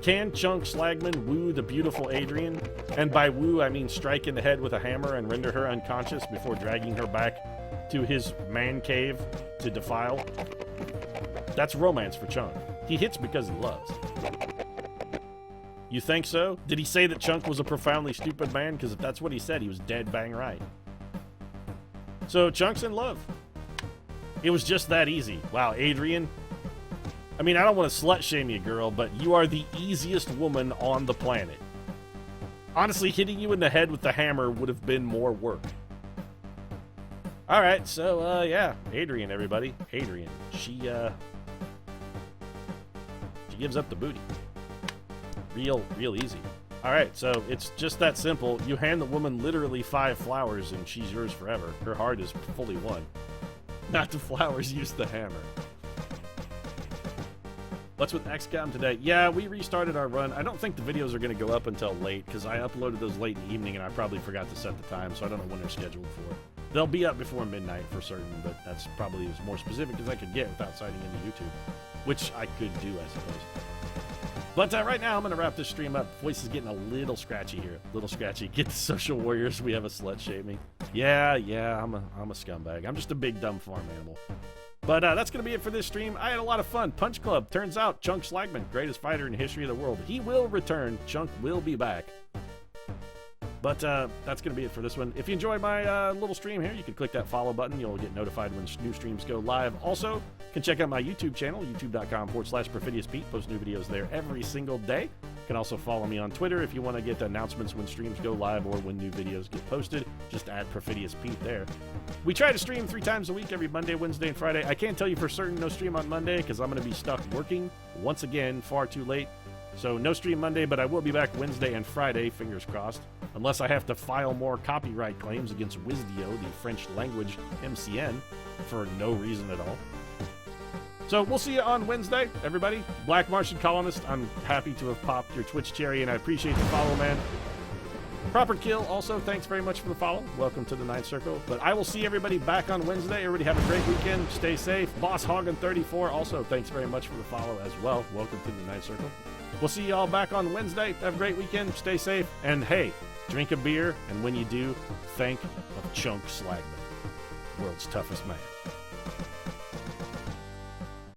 Can Chunk Slagman woo the beautiful Adrian? And by woo, I mean strike in the head with a hammer and render her unconscious before dragging her back to his man cave to defile? That's romance for Chunk. He hits because he loves. You think so? Did he say that Chunk was a profoundly stupid man? Because if that's what he said, he was dead bang right. So Chunk's in love. It was just that easy. Wow, Adrian. I mean, I don't want to slut shame you, girl, but you are the easiest woman on the planet. Honestly, hitting you in the head with the hammer would have been more work. All right, so yeah, Adrian, everybody. Adrian. She gives up the booty. real easy. All right, so it's just that simple. You hand the woman literally 5 flowers and she's yours forever. Her heart is fully won. Not the flowers, use the hammer. What's with XCOM today? Yeah, we restarted our run. I don't think the videos are going to go up until late because I uploaded those late in the evening and I probably forgot to set the time, so I don't know when they're scheduled for. They'll be up before midnight for certain, but that's probably as more specific as I could get without citing into YouTube, which I could do, I suppose. But right now, I'm going to wrap this stream up. Voice is getting a little scratchy here. Little scratchy. Get the social warriors. We have a slut shaming. Yeah, I'm a scumbag. I'm just a big, dumb farm animal. But that's going to be it for this stream. I had a lot of fun. Punch Club. Turns out, Chunk Slagman, greatest fighter in the history of the world. He will return. Chunk will be back. But that's going to be it for this one. If you enjoy my little stream here, you can click that follow button. You'll get notified when new streams go live. Also, you can check out my YouTube channel, youtube.com/PerfidiousPete. Post new videos there every single day. You can also follow me on Twitter if you want to get announcements when streams go live or when new videos get posted. Just add PerfidiousPete there. We try to stream 3 times a week, every Monday, Wednesday, and Friday. I can't tell you for certain no stream on Monday because I'm going to be stuck working, once again, far too late. So no stream Monday, but I will be back Wednesday and Friday, fingers crossed. Unless I have to file more copyright claims against Wisdio, the French language MCN, for no reason at all. So we'll see you on Wednesday, everybody. Black Martian Colonist, I'm happy to have popped your Twitch cherry, and I appreciate the follow, man. Proper Kill, also, thanks very much for the follow. Welcome to the Ninth Circle. But I will see everybody back on Wednesday. Everybody have a great weekend. Stay safe. Boss Hogan34, also, thanks very much for the follow as well. Welcome to the Ninth Circle. We'll see you all back on Wednesday. Have a great weekend. Stay safe. And hey, drink a beer, and when you do, think of Chunk Slagman, world's toughest man.